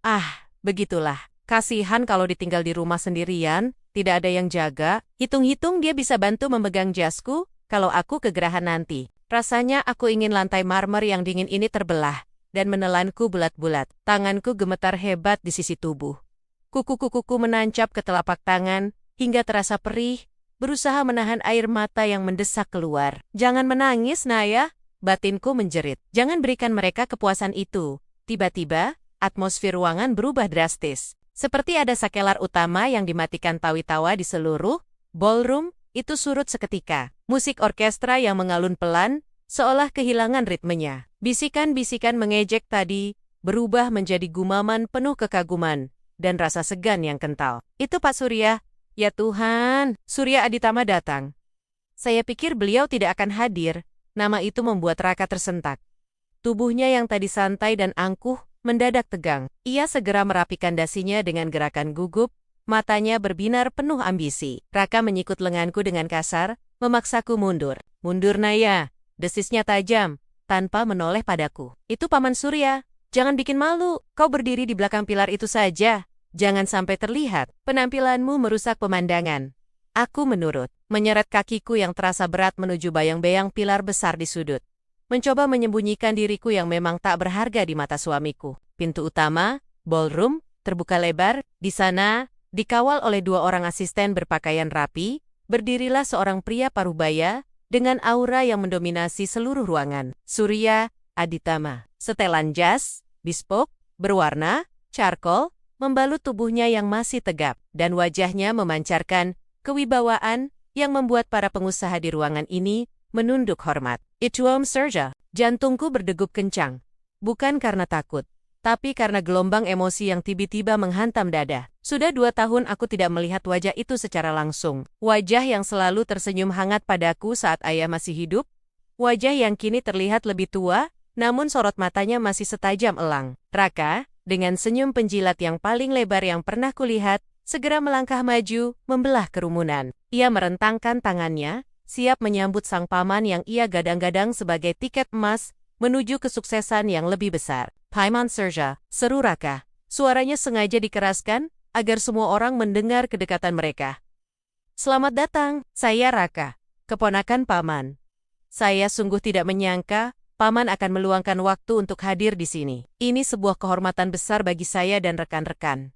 A: Ah, begitulah. Kasihan kalau ditinggal di rumah sendirian, tidak ada yang jaga. Hitung-hitung dia bisa bantu memegang jasku kalau aku kegerahan nanti. Rasanya aku ingin lantai marmer yang dingin ini terbelah dan menelanku bulat-bulat. Tanganku gemetar hebat di sisi tubuh. Kuku-kukuku menancap ke telapak tangan hingga terasa perih, berusaha menahan air mata yang mendesak keluar. Jangan menangis, Naya. Batinku menjerit. Jangan berikan mereka kepuasan itu. Tiba-tiba, atmosfer ruangan berubah drastis. Seperti ada sakelar utama yang dimatikan tawi-tawa di seluruh ballroom, itu surut seketika. Musik orkestra yang mengalun pelan, seolah kehilangan ritmenya. Bisikan-bisikan mengejek tadi, berubah menjadi gumaman penuh kekaguman, dan rasa segan yang kental. Itu Pak Surya. Ya Tuhan, Surya Aditama datang. Saya pikir beliau tidak akan hadir. Nama itu membuat Raka tersentak. Tubuhnya yang tadi santai dan angkuh, mendadak tegang. Ia segera merapikan dasinya dengan gerakan gugup, matanya berbinar penuh ambisi. Raka menyikut lenganku dengan kasar, memaksaku mundur. Mundur, Naya, desisnya tajam, tanpa menoleh padaku. Itu Paman Surya, jangan bikin malu, kau berdiri di belakang pilar itu saja. Jangan sampai terlihat, penampilanmu merusak pemandangan. Aku menurut, menyeret kakiku yang terasa berat menuju bayang-bayang pilar besar di sudut. Mencoba menyembunyikan diriku yang memang tak berharga di mata suamiku. Pintu utama, ballroom, terbuka lebar. Di sana, dikawal oleh 2 orang asisten berpakaian rapi, berdirilah seorang pria parubaya dengan aura yang mendominasi seluruh ruangan. Surya Aditama. Setelan jas, bespoke, berwarna, charcoal, membalut tubuhnya yang masih tegap, dan wajahnya memancarkan kewibawaan yang membuat para pengusaha di ruangan ini menunduk hormat. Ituam Surya. Jantungku berdegup kencang. Bukan karena takut, tapi karena gelombang emosi yang tiba-tiba menghantam dada. Sudah 2 tahun aku tidak melihat wajah itu secara langsung. Wajah yang selalu tersenyum hangat padaku saat ayah masih hidup. Wajah yang kini terlihat lebih tua, namun sorot matanya masih setajam elang. Raka, dengan senyum penjilat yang paling lebar yang pernah kulihat, segera melangkah maju, membelah kerumunan. Ia merentangkan tangannya, siap menyambut sang paman yang ia gadang-gadang sebagai tiket emas menuju kesuksesan yang lebih besar. Paman Surya, seru Raka. Suaranya sengaja dikeraskan agar semua orang mendengar kedekatan mereka. Selamat datang, saya Raka, keponakan paman. Saya sungguh tidak menyangka paman akan meluangkan waktu untuk hadir di sini. Ini sebuah kehormatan besar bagi saya dan rekan-rekan.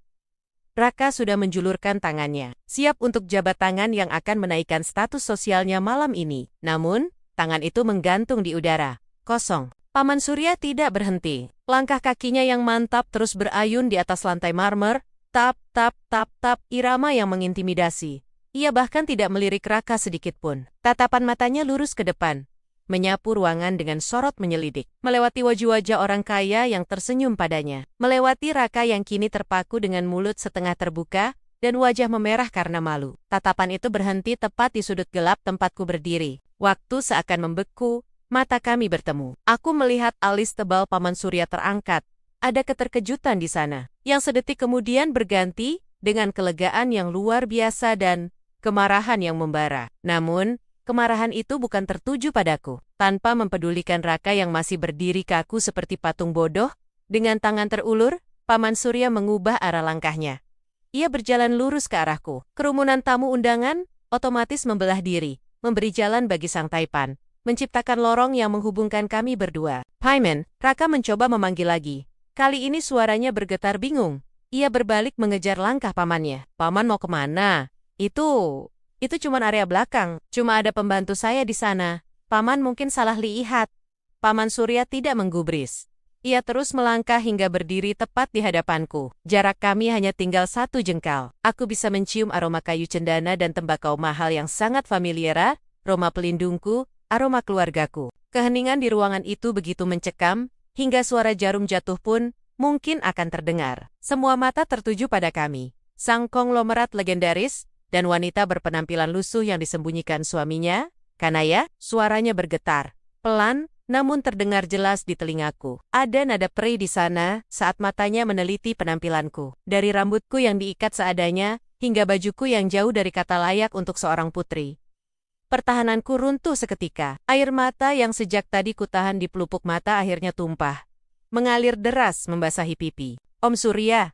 A: Raka sudah menjulurkan tangannya, siap untuk jabat tangan yang akan menaikkan status sosialnya malam ini. Namun, tangan itu menggantung di udara, kosong. Paman Surya tidak berhenti. Langkah kakinya yang mantap terus berayun di atas lantai marmer, tap, tap, tap, tap, irama yang mengintimidasi. Ia bahkan tidak melirik Raka sedikitpun. Tatapan matanya lurus ke depan, menyapu ruangan dengan sorot menyelidik, melewati wajah-wajah orang kaya yang tersenyum padanya, melewati Raka yang kini terpaku dengan mulut setengah terbuka dan wajah memerah karena malu. Tatapan itu berhenti tepat di sudut gelap tempatku berdiri. Waktu seakan membeku, mata kami bertemu. Aku melihat alis tebal Paman Surya terangkat. Ada keterkejutan di sana, yang sedetik kemudian berganti dengan kelegaan yang luar biasa dan kemarahan yang membara. Namun, kemarahan itu bukan tertuju padaku. Tanpa mempedulikan Raka yang masih berdiri kaku seperti patung bodoh, dengan tangan terulur, Paman Surya mengubah arah langkahnya. Ia berjalan lurus ke arahku. Kerumunan tamu undangan otomatis membelah diri, memberi jalan bagi sang taipan, menciptakan lorong yang menghubungkan kami berdua. Paman, Raka mencoba memanggil lagi. Kali ini suaranya bergetar bingung. Ia berbalik mengejar langkah pamannya. Paman mau kemana? Itu cuma area belakang. Cuma ada pembantu saya di sana. Paman mungkin salah lihat. Paman Surya tidak menggubris. Ia terus melangkah hingga berdiri tepat di hadapanku. Jarak kami hanya tinggal 1 jengkal. Aku bisa mencium aroma kayu cendana dan tembakau mahal yang sangat familiar, aroma pelindungku, aroma keluargaku. Keheningan di ruangan itu begitu mencekam, hingga suara jarum jatuh pun mungkin akan terdengar. Semua mata tertuju pada kami. Sang konglomerat legendaris dan wanita berpenampilan lusuh yang disembunyikan suaminya, Kanaya, suaranya bergetar, pelan, namun terdengar jelas di telingaku. Ada nada perih di sana saat matanya meneliti penampilanku. Dari rambutku yang diikat seadanya, hingga bajuku yang jauh dari kata layak untuk seorang putri. Pertahananku runtuh seketika. Air mata yang sejak tadi kutahan di pelupuk mata akhirnya tumpah, mengalir deras membasahi pipi. Om Surya,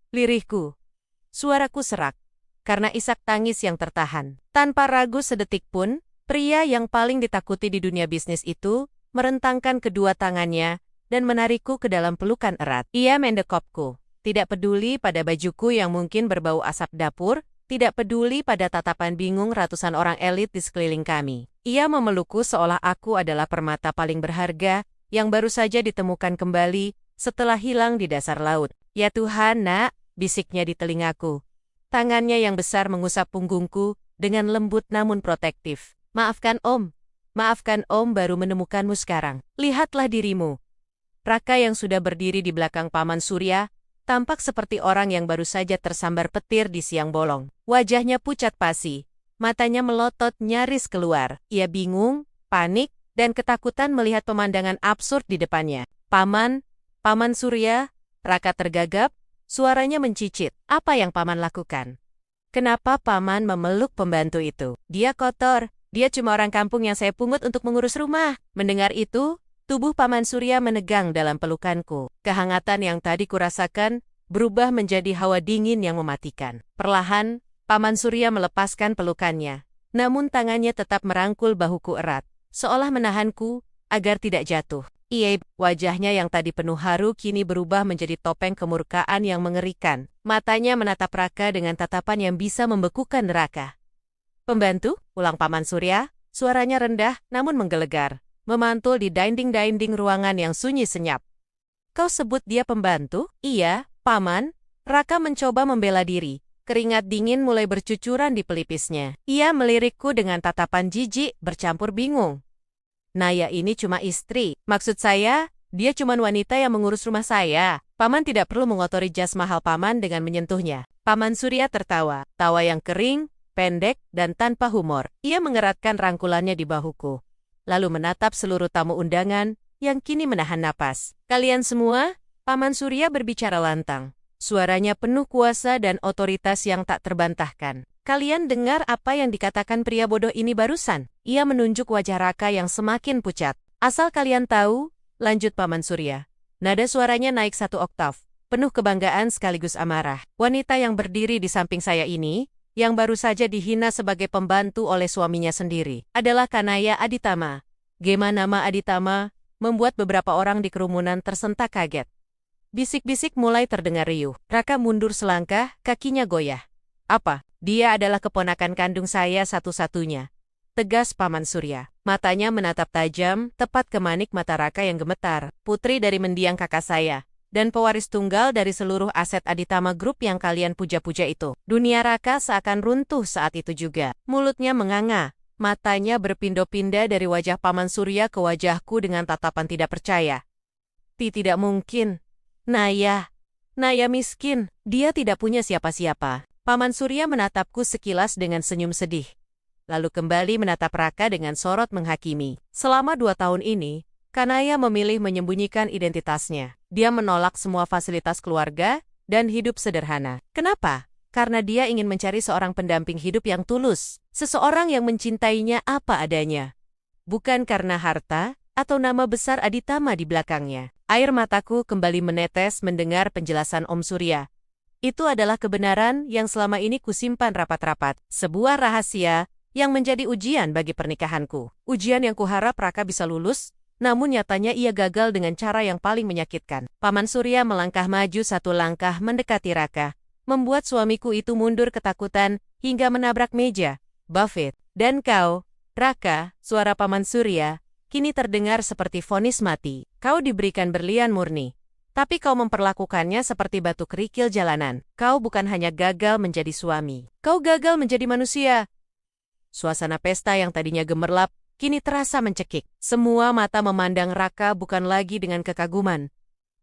A: lirihku. Suaraku serak karena isak tangis yang tertahan. Tanpa ragu sedetik pun, pria yang paling ditakuti di dunia bisnis itu merentangkan kedua tangannya dan menarikku ke dalam pelukan erat. Ia mendekapku, tidak peduli pada bajuku yang mungkin berbau asap dapur, tidak peduli pada tatapan bingung ratusan orang elit di sekeliling kami. Ia memelukku seolah aku adalah permata paling berharga yang baru saja ditemukan kembali setelah hilang di dasar laut. Ya Tuhan, nak, bisiknya di telingaku. Tangannya yang besar mengusap punggungku dengan lembut namun protektif. Maafkan Om, baru menemukanmu sekarang. Lihatlah dirimu. Raka yang sudah berdiri di belakang Paman Surya, tampak seperti orang yang baru saja tersambar petir di siang bolong. Wajahnya pucat pasi, matanya melotot nyaris keluar. Ia bingung, panik, dan ketakutan melihat pemandangan absurd di depannya. Paman Surya, Raka tergagap. Suaranya mencicit. Apa yang Paman lakukan? Kenapa Paman memeluk pembantu itu? Dia kotor. Dia cuma orang kampung yang saya pungut untuk mengurus rumah. Mendengar itu, tubuh Paman Surya menegang dalam pelukanku. Kehangatan yang tadi kurasakan berubah menjadi hawa dingin yang mematikan. Perlahan, Paman Surya melepaskan pelukannya. Namun tangannya tetap merangkul bahuku erat, seolah menahanku agar tidak jatuh. Wajahnya yang tadi penuh haru kini berubah menjadi topeng kemurkaan yang mengerikan. Matanya menatap Raka dengan tatapan yang bisa membekukan neraka. Pembantu, ulang Paman Surya, suaranya rendah namun menggelegar, memantul di dinding-dinding ruangan yang sunyi senyap. Kau sebut dia pembantu? Iya, Paman. Raka mencoba membela diri. Keringat dingin mulai bercucuran di pelipisnya. Ia melirikku dengan tatapan jijik bercampur bingung. Naya ini cuma istri. Maksud saya, dia cuma wanita yang mengurus rumah saya. Paman tidak perlu mengotori jas mahal Paman dengan menyentuhnya. Paman Surya tertawa. Tawa yang kering, pendek, dan tanpa humor. Ia mengeratkan rangkulannya di bahuku, lalu menatap seluruh tamu undangan yang kini menahan napas. Kalian semua, Paman Surya berbicara lantang. Suaranya penuh kuasa dan otoritas yang tak terbantahkan. Kalian dengar apa yang dikatakan pria bodoh ini barusan? Ia menunjuk wajah Raka yang semakin pucat. Asal kalian tahu, lanjut Paman Surya. Nada suaranya naik 1 oktav, penuh kebanggaan sekaligus amarah. Wanita yang berdiri di samping saya ini, yang baru saja dihina sebagai pembantu oleh suaminya sendiri, adalah Kanaya Aditama. Gema nama Aditama membuat beberapa orang di kerumunan tersentak kaget. Bisik-bisik mulai terdengar riuh. Raka mundur selangkah, kakinya goyah. Apa? Dia adalah keponakan kandung saya satu-satunya, tegas Paman Surya. Matanya menatap tajam, tepat ke manik mata Raka yang gemetar, putri dari mendiang kakak saya, dan pewaris tunggal dari seluruh aset Aditama Group yang kalian puja-puja itu. Dunia Raka seakan runtuh saat itu juga. Mulutnya menganga, matanya berpindah-pindah dari wajah Paman Surya ke wajahku dengan tatapan tidak percaya. Tidak mungkin. Naya miskin, dia tidak punya siapa-siapa. Paman Surya menatapku sekilas dengan senyum sedih. Lalu kembali menatap Raka dengan sorot menghakimi. Selama 2 tahun ini, Kanaya memilih menyembunyikan identitasnya. Dia menolak semua fasilitas keluarga dan hidup sederhana. Kenapa? Karena dia ingin mencari seorang pendamping hidup yang tulus, seseorang yang mencintainya apa adanya. Bukan karena harta atau nama besar Aditama di belakangnya. Air mataku kembali menetes mendengar penjelasan Om Surya. Itu adalah kebenaran yang selama ini kusimpan rapat-rapat, sebuah rahasia yang menjadi ujian bagi pernikahanku. Ujian yang kuharap Raka bisa lulus, namun nyatanya ia gagal dengan cara yang paling menyakitkan. Paman Surya melangkah maju 1 langkah mendekati Raka, membuat suamiku itu mundur ketakutan hingga menabrak meja. Buffett, dan kau, Raka, suara Paman Surya kini terdengar seperti vonis mati. Kau diberikan berlian murni, tapi kau memperlakukannya seperti batu kerikil jalanan. Kau bukan hanya gagal menjadi suami, kau gagal menjadi manusia. Suasana pesta yang tadinya gemerlap, kini terasa mencekik. Semua mata memandang Raka bukan lagi dengan kekaguman,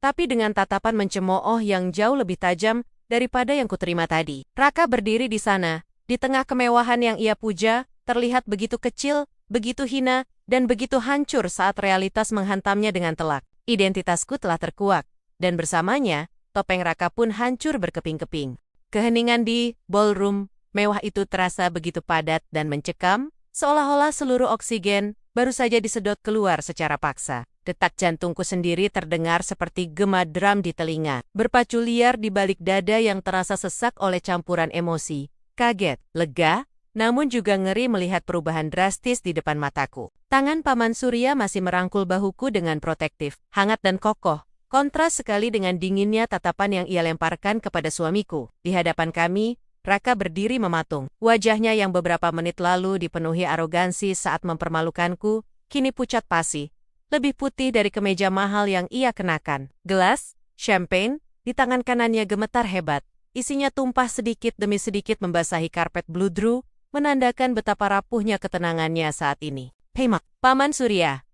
A: tapi dengan tatapan mencemooh yang jauh lebih tajam daripada yang kuterima tadi. Raka berdiri di sana, di tengah kemewahan yang ia puja, terlihat begitu kecil, begitu hina, dan begitu hancur saat realitas menghantamnya dengan telak. Identitasku telah terkuak, dan bersamanya, topeng Raka pun hancur berkeping-keping. Keheningan di ballroom mewah itu terasa begitu padat dan mencekam, seolah-olah seluruh oksigen baru saja disedot keluar secara paksa. Detak jantungku sendiri terdengar seperti gema drum di telinga, berpacu liar di balik dada yang terasa sesak oleh campuran emosi, kaget, lega, namun juga ngeri melihat perubahan drastis di depan mataku. Tangan Paman Surya masih merangkul bahuku dengan protektif, hangat dan kokoh, kontras sekali dengan dinginnya tatapan yang ia lemparkan kepada suamiku. Di hadapan kami, Raka berdiri mematung. Wajahnya yang beberapa menit lalu dipenuhi arogansi saat mempermalukanku, kini pucat pasi, lebih putih dari kemeja mahal yang ia kenakan. Gelas, champagne, di tangan kanannya gemetar hebat. Isinya tumpah sedikit demi sedikit membasahi karpet bludru, menandakan betapa rapuhnya ketenangannya saat ini. Hei Paman Surya.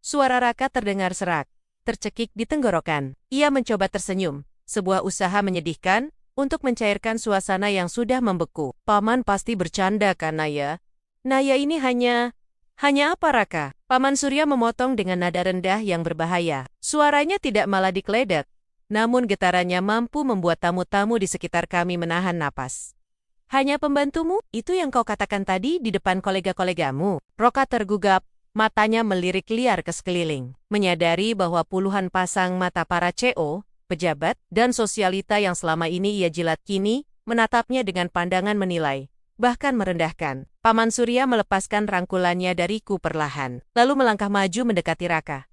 A: Suara Raka terdengar serak, tercekik di tenggorokan. Ia mencoba tersenyum, sebuah usaha menyedihkan untuk mencairkan suasana yang sudah membeku. Paman pasti bercanda kan, Naya? Naya ini hanya apa Raka? Paman Surya memotong dengan nada rendah yang berbahaya. Suaranya tidak malah dikledek, namun getarannya mampu membuat tamu-tamu di sekitar kami menahan napas. Hanya pembantumu? Itu yang kau katakan tadi di depan kolega-kolegamu? Raka tergugap, matanya melirik liar ke sekeliling, menyadari bahwa puluhan pasang mata para CEO, pejabat, dan sosialita yang selama ini ia jilat kini, menatapnya dengan pandangan menilai, bahkan merendahkan. Paman Surya melepaskan rangkulannya dariku perlahan, lalu melangkah maju mendekati Raka.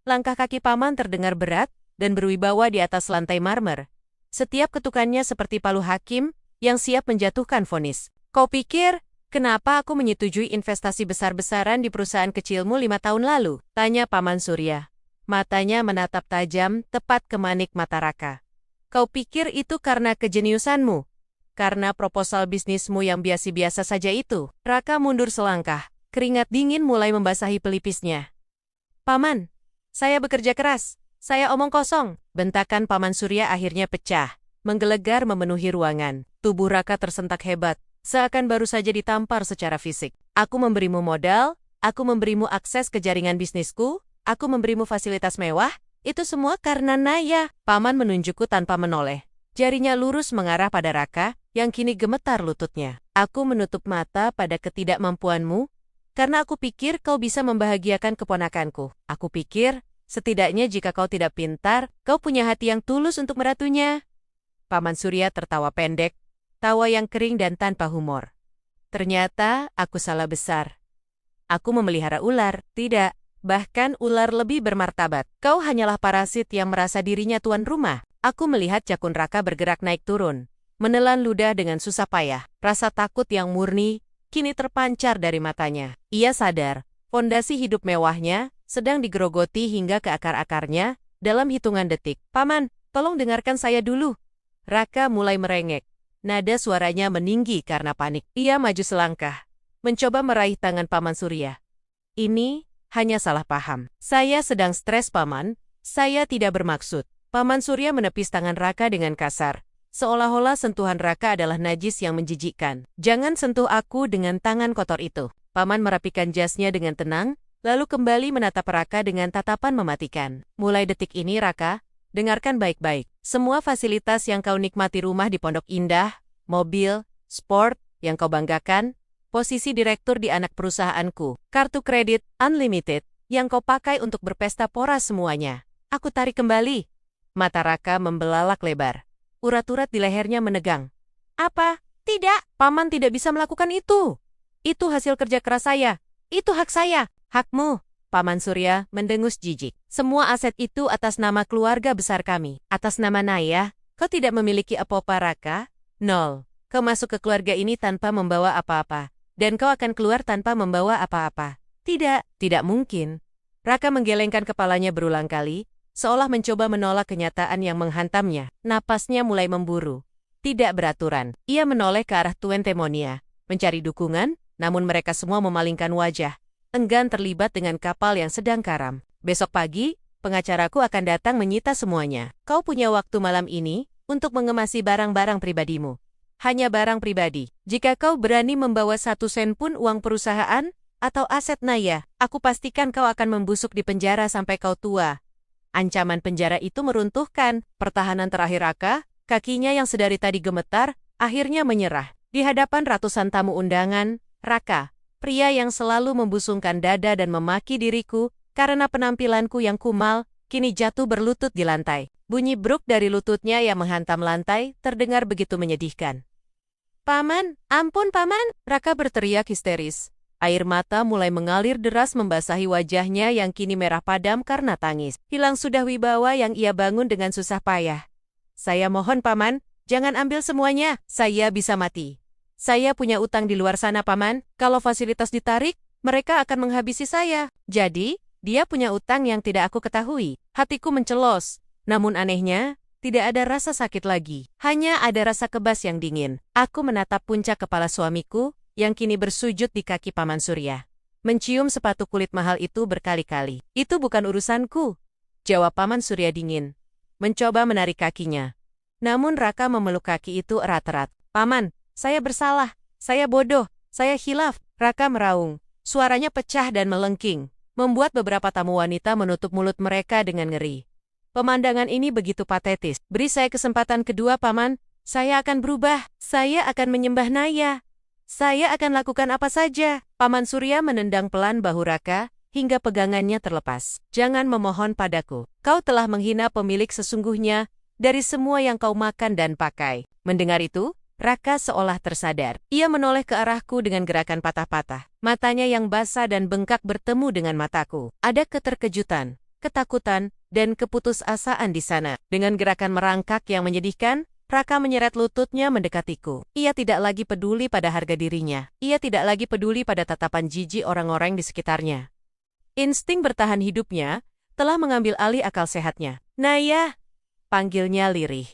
A: Langkah kaki Paman terdengar berat, dan berwibawa di atas lantai marmer. Setiap ketukannya seperti palu hakim, yang siap menjatuhkan vonis. Kau pikir, kenapa aku menyetujui investasi besar-besaran di perusahaan kecilmu 5 tahun lalu? Tanya Paman Surya. Matanya menatap tajam, tepat ke manik mata Raka. Kau pikir itu karena kejeniusanmu? Karena proposal bisnismu yang biasa-biasa saja itu? Raka mundur selangkah, keringat dingin mulai membasahi pelipisnya. Paman, saya bekerja keras, saya omong kosong. Bentakan Paman Surya akhirnya pecah, menggelegar memenuhi ruangan. Tubuh Raka tersentak hebat, seakan baru saja ditampar secara fisik. Aku memberimu modal, aku memberimu akses ke jaringan bisnisku, aku memberimu fasilitas mewah, itu semua karena Naya. Paman menunjukku tanpa menoleh. Jarinya lurus mengarah pada Raka, yang kini gemetar lututnya. Aku menutup mata pada ketidakmampuanmu, karena aku pikir kau bisa membahagiakan keponakanku. Aku pikir, setidaknya jika kau tidak pintar, kau punya hati yang tulus untuk meratunya. Paman Surya tertawa pendek, tawa yang kering dan tanpa humor. Ternyata, aku salah besar. Aku memelihara ular, tidak. Bahkan ular lebih bermartabat. Kau hanyalah parasit yang merasa dirinya tuan rumah. Aku melihat jakun Raka bergerak naik turun, menelan ludah dengan susah payah. Rasa takut yang murni kini terpancar dari matanya. Ia sadar, fondasi hidup mewahnya sedang digerogoti hingga ke akar-akarnya dalam hitungan detik. Paman, tolong dengarkan saya dulu. Raka mulai merengek. Nada suaranya meninggi karena panik. Ia maju selangkah, mencoba meraih tangan Paman Surya. Ini hanya salah paham. Saya sedang stres, Paman. Saya tidak bermaksud. Paman Surya menepis tangan Raka dengan kasar, seolah-olah sentuhan Raka adalah najis yang menjijikkan. Jangan sentuh aku dengan tangan kotor itu. Paman merapikan jasnya dengan tenang, lalu kembali menatap Raka dengan tatapan mematikan. Mulai detik ini Raka, dengarkan baik-baik. Semua fasilitas yang kau nikmati, rumah di Pondok Indah, mobil, sport yang kau banggakan, posisi direktur di anak perusahaanku, kartu kredit unlimited yang kau pakai untuk berpesta pora, semuanya aku tarik kembali. Mata Raka membelalak lebar. Urat-urat di lehernya menegang. Apa? Tidak, Paman tidak bisa melakukan itu. Itu hasil kerja keras saya. Itu hak saya. Hakmu. Paman Surya mendengus jijik. Semua aset itu atas nama keluarga besar kami. Atas nama Naya, kau tidak memiliki apa-apa, Raka? Nol. Kau masuk ke keluarga ini tanpa membawa apa-apa. Dan kau akan keluar tanpa membawa apa-apa. Tidak, tidak mungkin. Raka menggelengkan kepalanya berulang kali, seolah mencoba menolak kenyataan yang menghantamnya. Napasnya mulai memburu. Tidak beraturan. Ia menoleh ke arah Tuan Temonia, mencari dukungan, namun mereka semua memalingkan wajah, enggan terlibat dengan kapal yang sedang karam. Besok pagi, pengacaraku akan datang menyita semuanya. Kau punya waktu malam ini untuk mengemasi barang-barang pribadimu. Hanya barang pribadi. Jika kau berani membawa 1 sen pun uang perusahaan atau aset Naya, aku pastikan kau akan membusuk di penjara sampai kau tua. Ancaman penjara itu meruntuhkan pertahanan terakhir Raka, kakinya yang sedari tadi gemetar, akhirnya menyerah. Di hadapan ratusan tamu undangan, Raka, pria yang selalu membusungkan dada dan memaki diriku karena penampilanku yang kumal, kini jatuh berlutut di lantai. Bunyi bruk dari lututnya yang menghantam lantai terdengar begitu menyedihkan. Paman, ampun Paman, Raka berteriak histeris. Air mata mulai mengalir deras membasahi wajahnya yang kini merah padam karena tangis. Hilang sudah wibawa yang ia bangun dengan susah payah. Saya mohon Paman, jangan ambil semuanya, saya bisa mati. Saya punya utang di luar sana Paman, kalau fasilitas ditarik, mereka akan menghabisi saya. Jadi, dia punya utang yang tidak aku ketahui. Hatiku mencelos, namun anehnya, tidak ada rasa sakit lagi. Hanya ada rasa kebas yang dingin. Aku menatap puncak kepala suamiku, yang kini bersujud di kaki Paman Surya. Mencium sepatu kulit mahal itu berkali-kali. Itu bukan urusanku, jawab Paman Surya dingin, mencoba menarik kakinya. Namun Raka memeluk kaki itu erat-erat. Paman, saya bersalah, saya bodoh, saya khilaf. Raka meraung, suaranya pecah dan melengking, membuat beberapa tamu wanita menutup mulut mereka dengan ngeri. Pemandangan ini begitu patetis. Beri saya kesempatan kedua Paman, saya akan berubah, saya akan menyembah Naya. Saya akan lakukan apa saja. Paman Surya menendang pelan bahu Raka, hingga pegangannya terlepas. Jangan memohon padaku. Kau telah menghina pemilik sesungguhnya, dari semua yang kau makan dan pakai. Mendengar itu, Raka seolah tersadar. Ia menoleh ke arahku dengan gerakan patah-patah. Matanya yang basah dan bengkak bertemu dengan mataku. Ada keterkejutan, ketakutan, dan keputusasaan di sana. Dengan gerakan merangkak yang menyedihkan, Raka menyeret lututnya mendekatiku. Ia tidak lagi peduli pada harga dirinya. Ia tidak lagi peduli pada tatapan jijik orang-orang di sekitarnya. Insting bertahan hidupnya telah mengambil alih akal sehatnya. Naya, panggilnya lirih.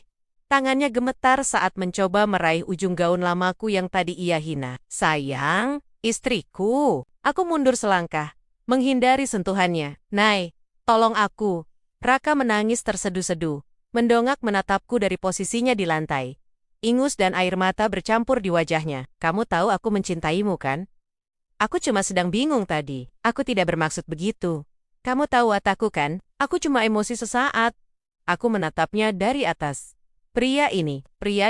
A: Tangannya gemetar saat mencoba meraih ujung gaun lamaku yang tadi ia hina. Sayang, istriku. Aku mundur selangkah, menghindari sentuhannya. Nay, tolong aku. Raka menangis terseduh-seduh, mendongak menatapku dari posisinya di lantai. Ingus dan air mata bercampur di wajahnya. Kamu tahu aku mencintaimu kan? Aku cuma sedang bingung tadi. Aku tidak bermaksud begitu. Kamu tahu watakku kan? Aku cuma emosi sesaat. Aku menatapnya dari atas. Pria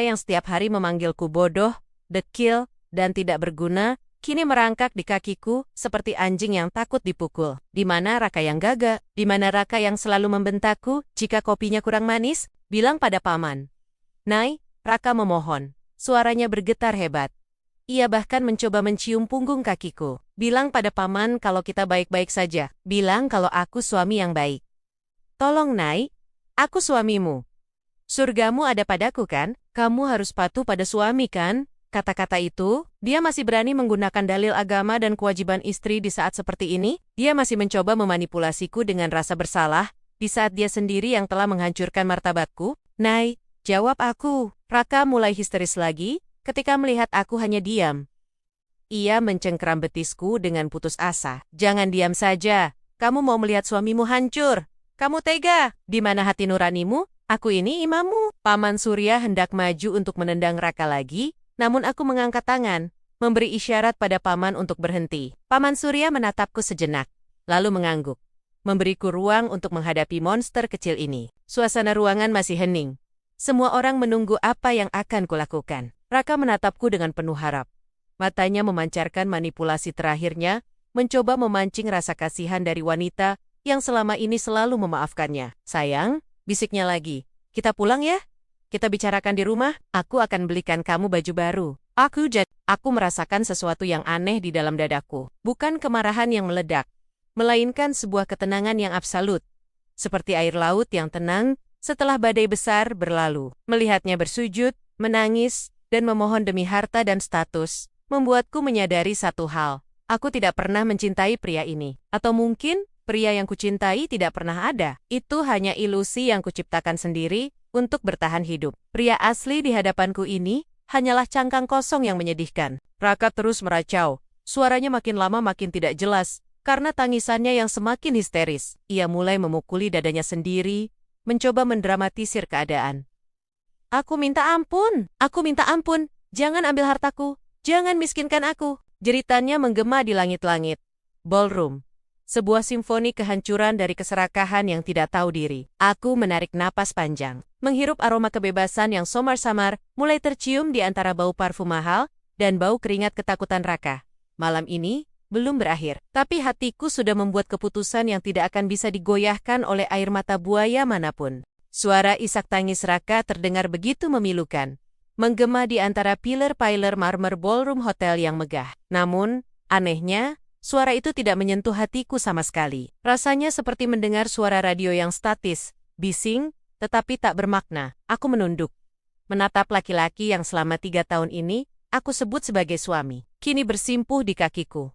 A: yang setiap hari memanggilku bodoh, dekil, dan tidak berguna, kini merangkak di kakiku seperti anjing yang takut dipukul. Di mana Raka yang gagah? Di mana Raka yang selalu membentakku jika kopinya kurang manis? Bilang pada paman. Nai, Raka memohon. Suaranya bergetar hebat. Ia bahkan mencoba mencium punggung kakiku. Bilang pada paman kalau kita baik-baik saja. Bilang kalau aku suami yang baik. Tolong Nai, aku suamimu. Surgamu ada padaku kan? Kamu harus patuh pada suami kan? Kata-kata itu, dia masih berani menggunakan dalil agama dan kewajiban istri di saat seperti ini. Dia masih mencoba memanipulasiku dengan rasa bersalah, di saat dia sendiri yang telah menghancurkan martabatku. Nai, jawab aku. Raka mulai histeris lagi, ketika melihat aku hanya diam. Ia mencengkeram betisku dengan putus asa. Jangan diam saja, kamu mau melihat suamimu hancur. Kamu tega, di mana hati nuranimu? Aku ini imammu. Paman Surya hendak maju untuk menendang Raka lagi, namun aku mengangkat tangan, memberi isyarat pada paman untuk berhenti. Paman Surya menatapku sejenak, lalu mengangguk, memberiku ruang untuk menghadapi monster kecil ini. Suasana ruangan masih hening. Semua orang menunggu apa yang akan kulakukan. Raka menatapku dengan penuh harap. Matanya memancarkan manipulasi terakhirnya, mencoba memancing rasa kasihan dari wanita yang selama ini selalu memaafkannya. Sayang, bisiknya lagi. Kita pulang ya? Kita bicarakan di rumah, aku akan belikan kamu baju baru. Aku merasakan sesuatu yang aneh di dalam dadaku. Bukan kemarahan yang meledak, melainkan sebuah ketenangan yang absolut. Seperti air laut yang tenang setelah badai besar berlalu. Melihatnya bersujud, menangis, dan memohon demi harta dan status, membuatku menyadari satu hal. Aku tidak pernah mencintai pria ini. Atau mungkin, pria yang kucintai tidak pernah ada. Itu hanya ilusi yang kuciptakan sendiri untuk bertahan hidup. Pria asli di hadapanku ini hanyalah cangkang kosong yang menyedihkan. Raka terus meracau. Suaranya makin lama makin tidak jelas, karena tangisannya yang semakin histeris. Ia mulai memukuli dadanya sendiri, mencoba mendramatisir keadaan. Aku minta ampun, jangan ambil hartaku, jangan miskinkan aku. Jeritannya menggema di langit-langit. Ballroom. Sebuah simfoni kehancuran dari keserakahan yang tidak tahu diri. Aku menarik napas panjang. Menghirup aroma kebebasan yang samar-samar mulai tercium di antara bau parfum mahal dan bau keringat ketakutan Raka. Malam ini belum berakhir. Tapi hatiku sudah membuat keputusan yang tidak akan bisa digoyahkan oleh air mata buaya manapun. Suara isak tangis Raka terdengar begitu memilukan. Menggema di antara pilar-pilar marmer ballroom hotel yang megah. Namun, anehnya, suara itu tidak menyentuh hatiku sama sekali. Rasanya seperti mendengar suara radio yang statis, bising, tetapi tak bermakna. Aku menunduk, menatap laki-laki yang selama 3 tahun ini aku sebut sebagai suami. Kini bersimpuh di kakiku.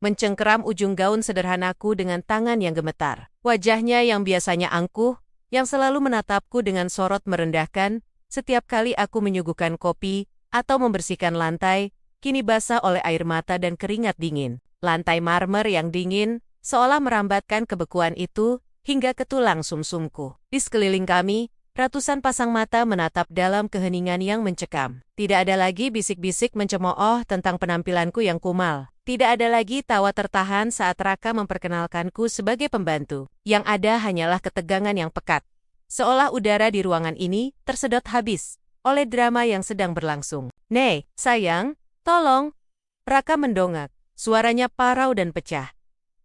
A: Mencengkeram ujung gaun sederhanaku dengan tangan yang gemetar. Wajahnya yang biasanya angkuh, yang selalu menatapku dengan sorot merendahkan, setiap kali aku menyuguhkan kopi atau membersihkan lantai, kini basah oleh air mata dan keringat dingin. Lantai marmer yang dingin, seolah merambatkan kebekuan itu hingga ke tulang sumsumku. Di sekeliling kami, ratusan pasang mata menatap dalam keheningan yang mencekam. Tidak ada lagi bisik-bisik mencemooh tentang penampilanku yang kumal. Tidak ada lagi tawa tertahan saat Raka memperkenalkanku sebagai pembantu. Yang ada hanyalah ketegangan yang pekat. Seolah udara di ruangan ini tersedot habis oleh drama yang sedang berlangsung. "Nei, sayang, tolong." Raka mendongak. Suaranya parau dan pecah.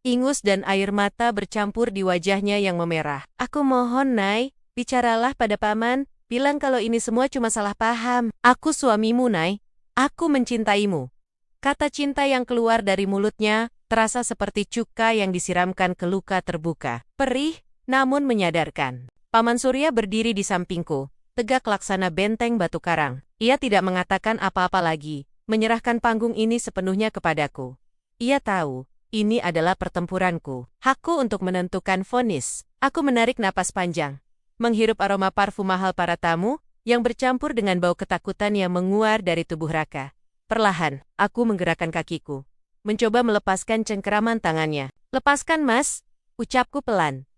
A: Ingus dan air mata bercampur di wajahnya yang memerah. "Aku mohon, Nai, bicaralah pada paman, bilang kalau ini semua cuma salah paham. Aku suamimu, Nai. Aku mencintaimu." Kata cinta yang keluar dari mulutnya terasa seperti cuka yang disiramkan ke luka terbuka. Perih, namun menyadarkan. Paman Surya berdiri di sampingku, tegak laksana benteng batu karang. Ia tidak mengatakan apa-apa lagi, menyerahkan panggung ini sepenuhnya kepadaku. Ia tahu, ini adalah pertempuranku, hakku untuk menentukan vonis. Aku menarik napas panjang, menghirup aroma parfum mahal para tamu, yang bercampur dengan bau ketakutan yang menguar dari tubuh Raka. Perlahan, aku menggerakkan kakiku, mencoba melepaskan cengkeraman tangannya. "Lepaskan, Mas," ucapku pelan.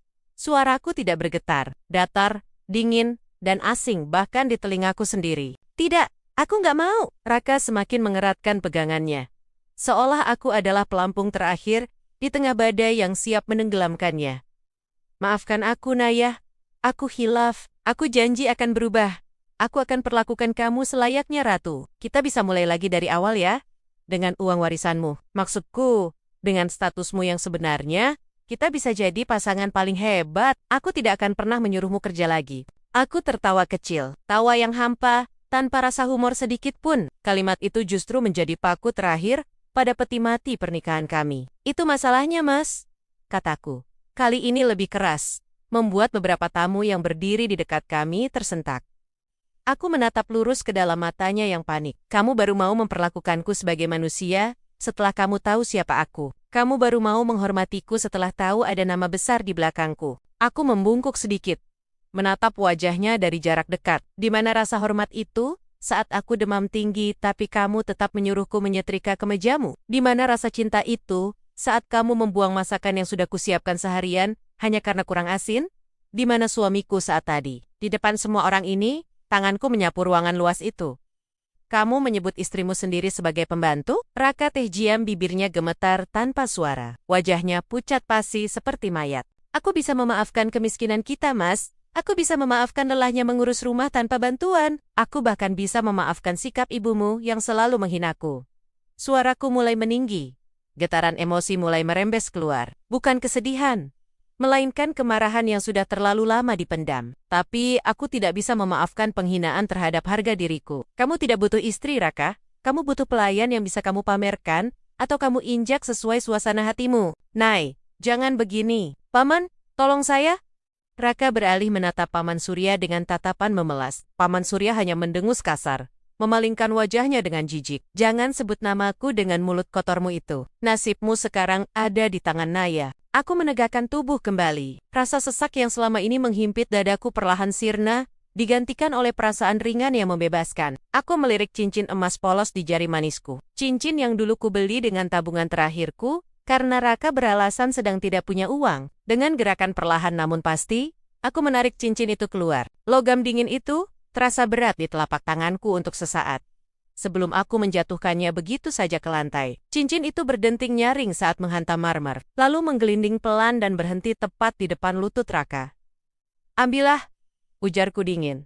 A: Suaraku tidak bergetar, datar, dingin, dan asing bahkan di telingaku sendiri. "Tidak, aku nggak mau." Raka semakin mengeratkan pegangannya. Seolah aku adalah pelampung terakhir di tengah badai yang siap menenggelamkannya. "Maafkan aku, Naya. Aku hilaf. Aku janji akan berubah. Aku akan perlakukan kamu selayaknya ratu. Kita bisa mulai lagi dari awal ya. Dengan uang warisanmu. Maksudku, dengan statusmu yang sebenarnya, kita bisa jadi pasangan paling hebat. Aku tidak akan pernah menyuruhmu kerja lagi. Aku tertawa kecil, tawa yang hampa, tanpa rasa humor sedikit pun. Kalimat itu justru menjadi paku terakhir pada peti mati pernikahan kami. Itu masalahnya, Mas, kataku. Kali ini lebih keras, membuat beberapa tamu yang berdiri di dekat kami tersentak. Aku menatap lurus ke dalam matanya yang panik. Kamu baru mau memperlakukanku sebagai manusia setelah kamu tahu siapa aku. Kamu baru mau menghormatiku setelah tahu ada nama besar di belakangku. Aku membungkuk sedikit, menatap wajahnya dari jarak dekat. Di mana rasa hormat itu saat aku demam tinggi tapi kamu tetap menyuruhku menyetrika kemejamu? Di mana rasa cinta itu saat kamu membuang masakan yang sudah kusiapkan seharian hanya karena kurang asin? Di mana suamiku saat tadi? Di depan semua orang ini, tanganku menyapu ruangan luas itu. Kamu menyebut istrimu sendiri sebagai pembantu? Raka Tehjiam bibirnya gemetar tanpa suara. Wajahnya pucat pasi seperti mayat. Aku bisa memaafkan kemiskinan kita, Mas. Aku bisa memaafkan lelahnya mengurus rumah tanpa bantuan. Aku bahkan bisa memaafkan sikap ibumu yang selalu menghinaku. Suaraku mulai meninggi. Getaran emosi mulai merembes keluar. Bukan kesedihan, melainkan kemarahan yang sudah terlalu lama dipendam. Tapi aku tidak bisa memaafkan penghinaan terhadap harga diriku. Kamu tidak butuh istri, Raka. Kamu butuh pelayan yang bisa kamu pamerkan, atau kamu injak sesuai suasana hatimu. Nay, jangan begini. Paman, tolong saya. Raka beralih menatap Paman Surya dengan tatapan memelas. Paman Surya hanya mendengus kasar, memalingkan wajahnya dengan jijik. Jangan sebut namaku dengan mulut kotormu itu. Nasibmu sekarang ada di tangan Naya. Aku menegakkan tubuh kembali. Rasa sesak yang selama ini menghimpit dadaku perlahan sirna, digantikan oleh perasaan ringan yang membebaskan. Aku melirik cincin emas polos di jari manisku. Cincin yang dulu kubeli dengan tabungan terakhirku, karena Raka beralasan sedang tidak punya uang. Dengan gerakan perlahan namun pasti, aku menarik cincin itu keluar. Logam dingin itu terasa berat di telapak tanganku untuk sesaat. Sebelum aku menjatuhkannya begitu saja ke lantai, cincin itu berdenting nyaring saat menghantam marmer, lalu menggelinding pelan dan berhenti tepat di depan lutut Raka. Ambillah, ujarku dingin.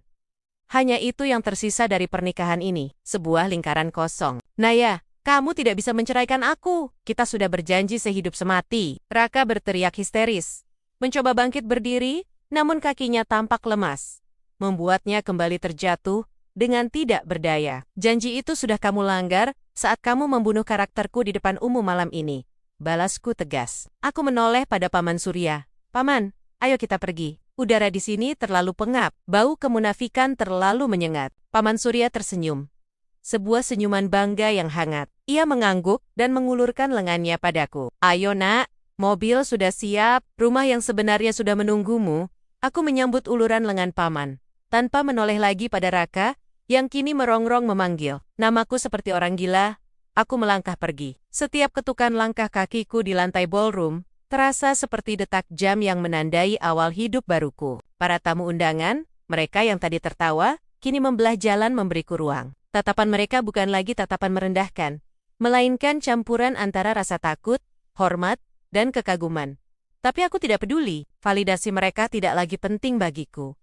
A: Hanya itu yang tersisa dari pernikahan ini, sebuah lingkaran kosong. Naya, kamu tidak bisa menceraikan aku. Kita sudah berjanji sehidup semati. Raka berteriak histeris. Mencoba bangkit berdiri, namun kakinya tampak lemas, membuatnya kembali terjatuh dengan tidak berdaya. Janji itu sudah kamu langgar saat kamu membunuh karakterku di depan umum malam ini. Balasku tegas. Aku menoleh pada Paman Surya. Paman, ayo kita pergi. Udara di sini terlalu pengap. Bau kemunafikan terlalu menyengat. Paman Surya tersenyum. Sebuah senyuman bangga yang hangat. Ia mengangguk dan mengulurkan lengannya padaku. Ayo nak, mobil sudah siap. Rumah yang sebenarnya sudah menunggumu. Aku menyambut uluran lengan Paman. Tanpa menoleh lagi pada Raka, yang kini merongrong memanggil. Namaku seperti orang gila, aku melangkah pergi. Setiap ketukan langkah kakiku di lantai ballroom, terasa seperti detak jam yang menandai awal hidup baruku. Para tamu undangan, mereka yang tadi tertawa, kini membelah jalan memberiku ruang. Tatapan mereka bukan lagi tatapan merendahkan, melainkan campuran antara rasa takut, hormat, dan kekaguman. Tapi aku tidak peduli, validasi mereka tidak lagi penting bagiku.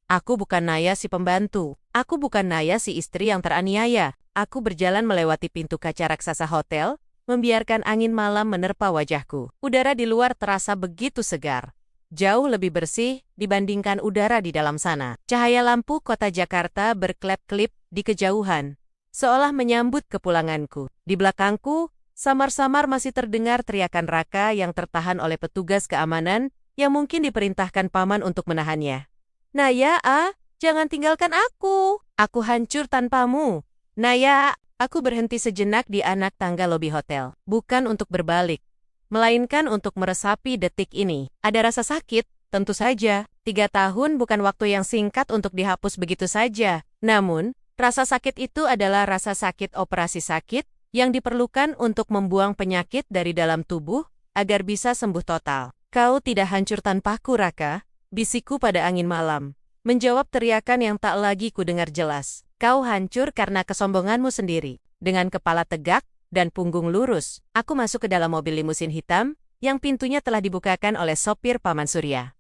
A: Aku bukan Naya si pembantu. Aku bukan Naya si istri yang teraniaya. Aku berjalan melewati pintu kaca raksasa hotel, membiarkan angin malam menerpa wajahku. Udara di luar terasa begitu segar. Jauh lebih bersih dibandingkan udara di dalam sana. Cahaya lampu kota Jakarta berkelap-kelip di kejauhan, seolah menyambut kepulanganku. Di belakangku, samar-samar masih terdengar teriakan Raka yang tertahan oleh petugas keamanan yang mungkin diperintahkan Paman untuk menahannya. Naya, jangan tinggalkan aku. Aku hancur tanpamu. Naya, aku berhenti sejenak di anak tangga lobi hotel. Bukan untuk berbalik, melainkan untuk meresapi detik ini. Ada rasa sakit, tentu saja. 3 tahun bukan waktu yang singkat untuk dihapus begitu saja. Namun, rasa sakit itu adalah rasa sakit operasi sakit yang diperlukan untuk membuang penyakit dari dalam tubuh agar bisa sembuh total. Kau tidak hancur tanpaku, Raka. Bisikku pada angin malam, menjawab teriakan yang tak lagi kudengar jelas. Kau hancur karena kesombonganmu sendiri. Dengan kepala tegak dan punggung lurus, aku masuk ke dalam mobil limusin hitam, yang pintunya telah dibukakan oleh sopir Paman Surya.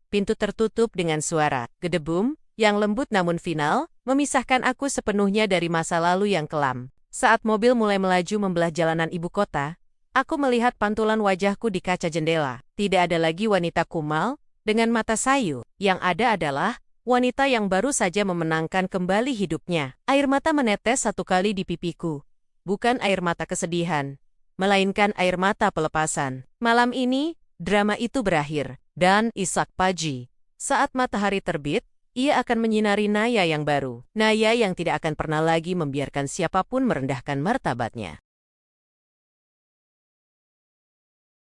A: Pintu tertutup dengan suara gedebum, yang lembut namun final, memisahkan aku sepenuhnya dari masa lalu yang kelam. Saat mobil mulai melaju membelah jalanan ibu kota, aku melihat pantulan wajahku di kaca jendela. Tidak ada lagi wanita kumal dengan mata sayu. Yang ada adalah wanita yang baru saja memenangkan kembali hidupnya. Air mata menetes satu kali di pipiku. Bukan air mata kesedihan, melainkan air mata pelepasan. Malam ini, drama itu berakhir. Dan Ishak Paji, saat matahari terbit, ia akan menyinari Naya yang baru. Naya yang tidak akan pernah lagi membiarkan siapapun merendahkan martabatnya.